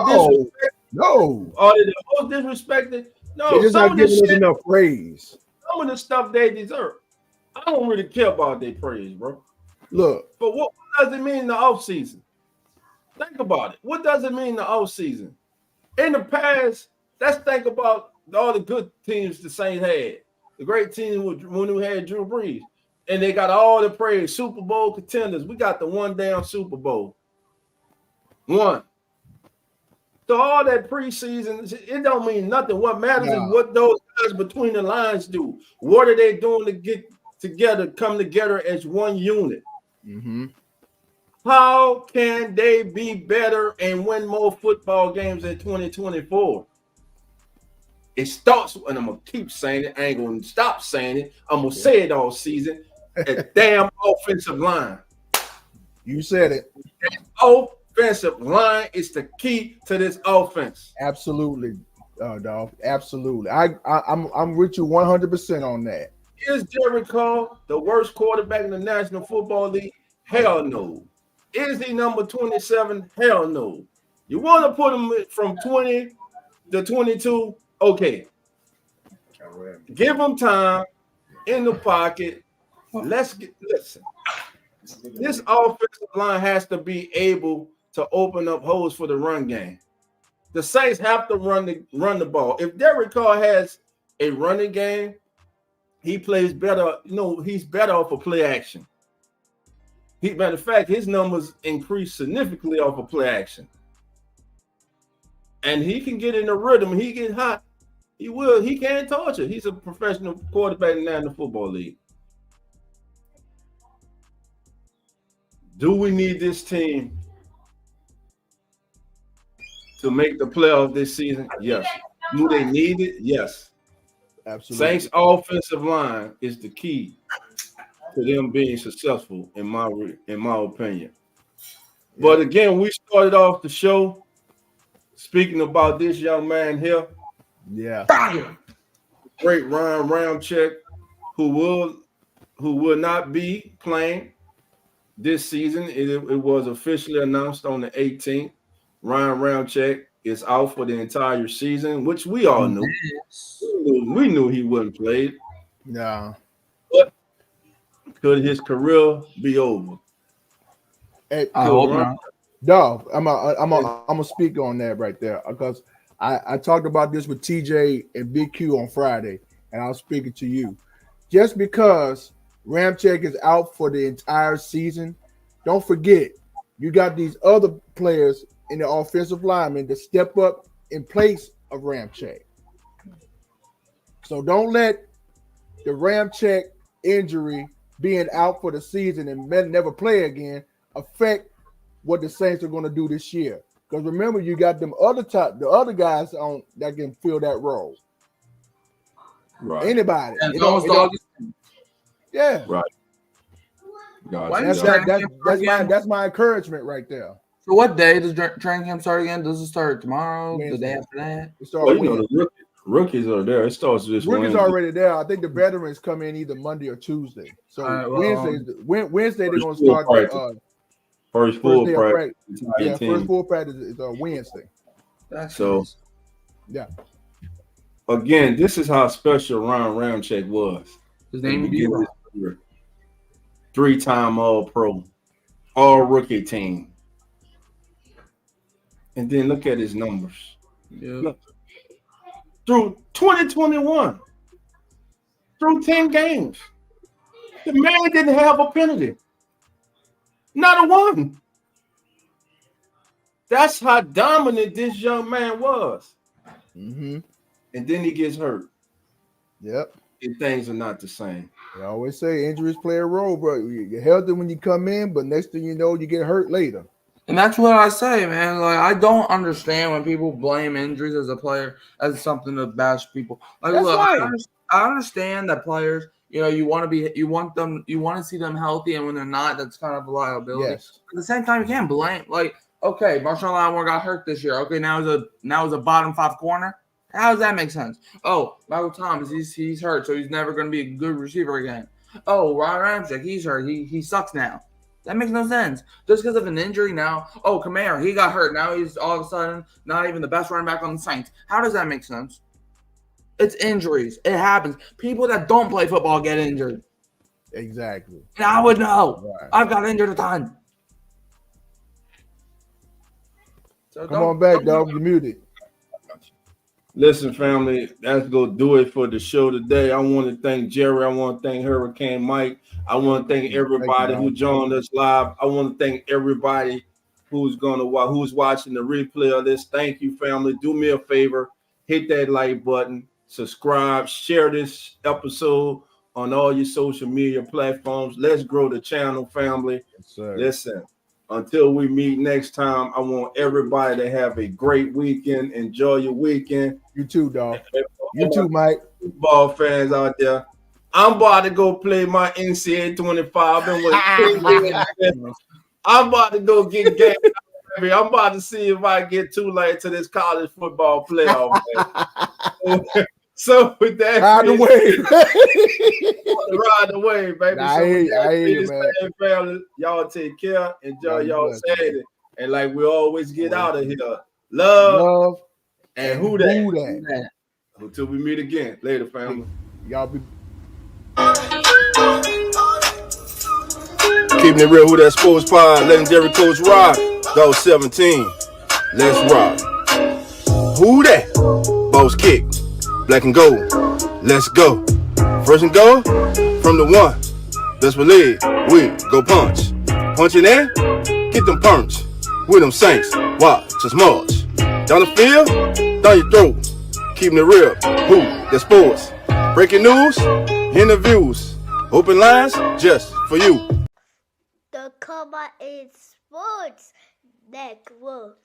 no. Are they the most disrespected? No, They're just some not of the giving us shit, enough praise. some of the stuff they deserve. I don't really care about their praise, bro. Look, But what does it mean in the offseason? Think about it. What does it mean in the offseason? In the past, let's think about all the good teams the Saints had. The great team when we had Drew Brees. And they got all the praise, Super Bowl contenders. We got the one damn Super Bowl. One. So all that preseason, it don't mean nothing. What matters is what those guys between the lines do. What are they doing to get together, come together as one unit? Mm-hmm. How can they be better and win more football games in 2024? It starts, and I'm going to keep saying it. I ain't going to stop saying it. I'm going to say it all season. A damn offensive line. You said it. Offensive line is the key to this offense. Absolutely, dog. Absolutely. I'm with you 100% on that. Is Derek Carr the worst quarterback in the National Football League? Hell no. Is he number 27? Hell no. You want to put him from 20 to 22? Okay. Give him time in the pocket. Listen. This offensive line has to be able to open up holes for the run game. The Saints have to run the ball. If Derek Carr has a running game, he plays better. He's better off of play action. Matter of fact, his numbers increase significantly off of play action. And he can get in the rhythm. He get hot. He will. He can't touch it. He's a professional quarterback in the National Football League. Do we need this team to make the playoffs this season? Yes. Do they need it? Yes. Absolutely. Saints offensive line is the key to them being successful, in my opinion. But again, we started off the show speaking about this young man here. Yeah. Great Ryan Ramczyk, who will not be playing this season. It was officially announced on the 18th. Ryan Ramczyk is out for the entire season, which we all knew. We knew he wouldn't play. Yeah. But could his career be over? I hope not. No, I'm gonna speak on that right there because I talked about this with TJ and Big Q on Friday, and I'll speak it to you. Just because Ramczyk is out for the entire season, don't forget you got these other players in the offensive linemen to step up in place of Ramczyk. So don't let the Ramczyk injury being out for the season and never play again affect what the Saints are going to do this year. Because remember, you got the other guys on that can fill that role. Right. Anybody. Yeah. Right. That's my encouragement right there. So what day does training camp start again? Does it start tomorrow? Wednesday. The day after that? It starts the rookies are there. It starts this Rookies Wednesday. already there. I think the veterans come in either Monday or Tuesday. So Wednesday they're going to start first full practice. Yeah, first full practice is Wednesday. Nice. Yeah. Again, this is how special Ryan Ramczyk was. His name is 3-time All-Pro, All-Rookie team. And then look at his numbers. Yeah. Look, through 2021, through 10 games, the man didn't have a penalty. Not a one. That's how dominant this young man was. Mm-hmm. And then he gets hurt. Yep. And things are not the same. I always say injuries play a role, bro. You're healthy when you come in, but next thing you know, you get hurt later. And that's what I say, man. Like, I don't understand when people blame injuries as a player as something to bash people. Like, That's look, right. I understand that players, you want to see them healthy, and when they're not, that's kind of a liability. Yes. At the same time, you can't blame. Like, okay, Marshawn Lattimore got hurt this year. Okay, now he's a bottom 5 corner. How does that make sense? Oh, Michael Thomas, he's hurt, so he's never going to be a good receiver again. Oh, Ryan Ramczyk, he's hurt. He sucks now. That makes no sense. Just because of an injury now. Oh, Kamara, he got hurt. Now he's all of a sudden not even the best running back on the Saints. How does that make sense? It's injuries. It happens. People that don't play football get injured. Exactly. And I would know. Right. I've got injured a ton. So Come on back, dog. You're muted. Listen, family, that's gonna do it for the show today. I want to thank Jerry. I want to thank Hurricane Mike. I want to thank everybody who joined us live. I want to thank everybody who's watching the replay of this. Thank you, family. Do me a favor, hit that like button, subscribe, share this episode on all your social media platforms. Let's grow the channel, family. Yes, sir. Listen. Until we meet next time, I want everybody to have a great weekend. Enjoy your weekend. You too, dog. You too, Mike. Football fans out there. I'm about to go play my NCAA 25. I'm about to go get game. I'm about to see if I get too late to this college football playoff. So with that, ride the wave, baby. Nah, I hear you, man. Family, y'all take care. Enjoy y'all Saturday. And like we always get out of here, love and who that. Until we meet again. Later, family. Y'all be keeping it real. Who that sports pod? Legendary Coach Rock. Go 17. Let's rock. Who that? Boss kick. Black and gold, let's go. First and goal from the one. Best believe we go punch. Punching in, get them punch. With them Saints, watch us march. Down the field, down your throat. Keeping it real, who the sports. Breaking news, interviews, open lines just for you. The Combat in Sports Network.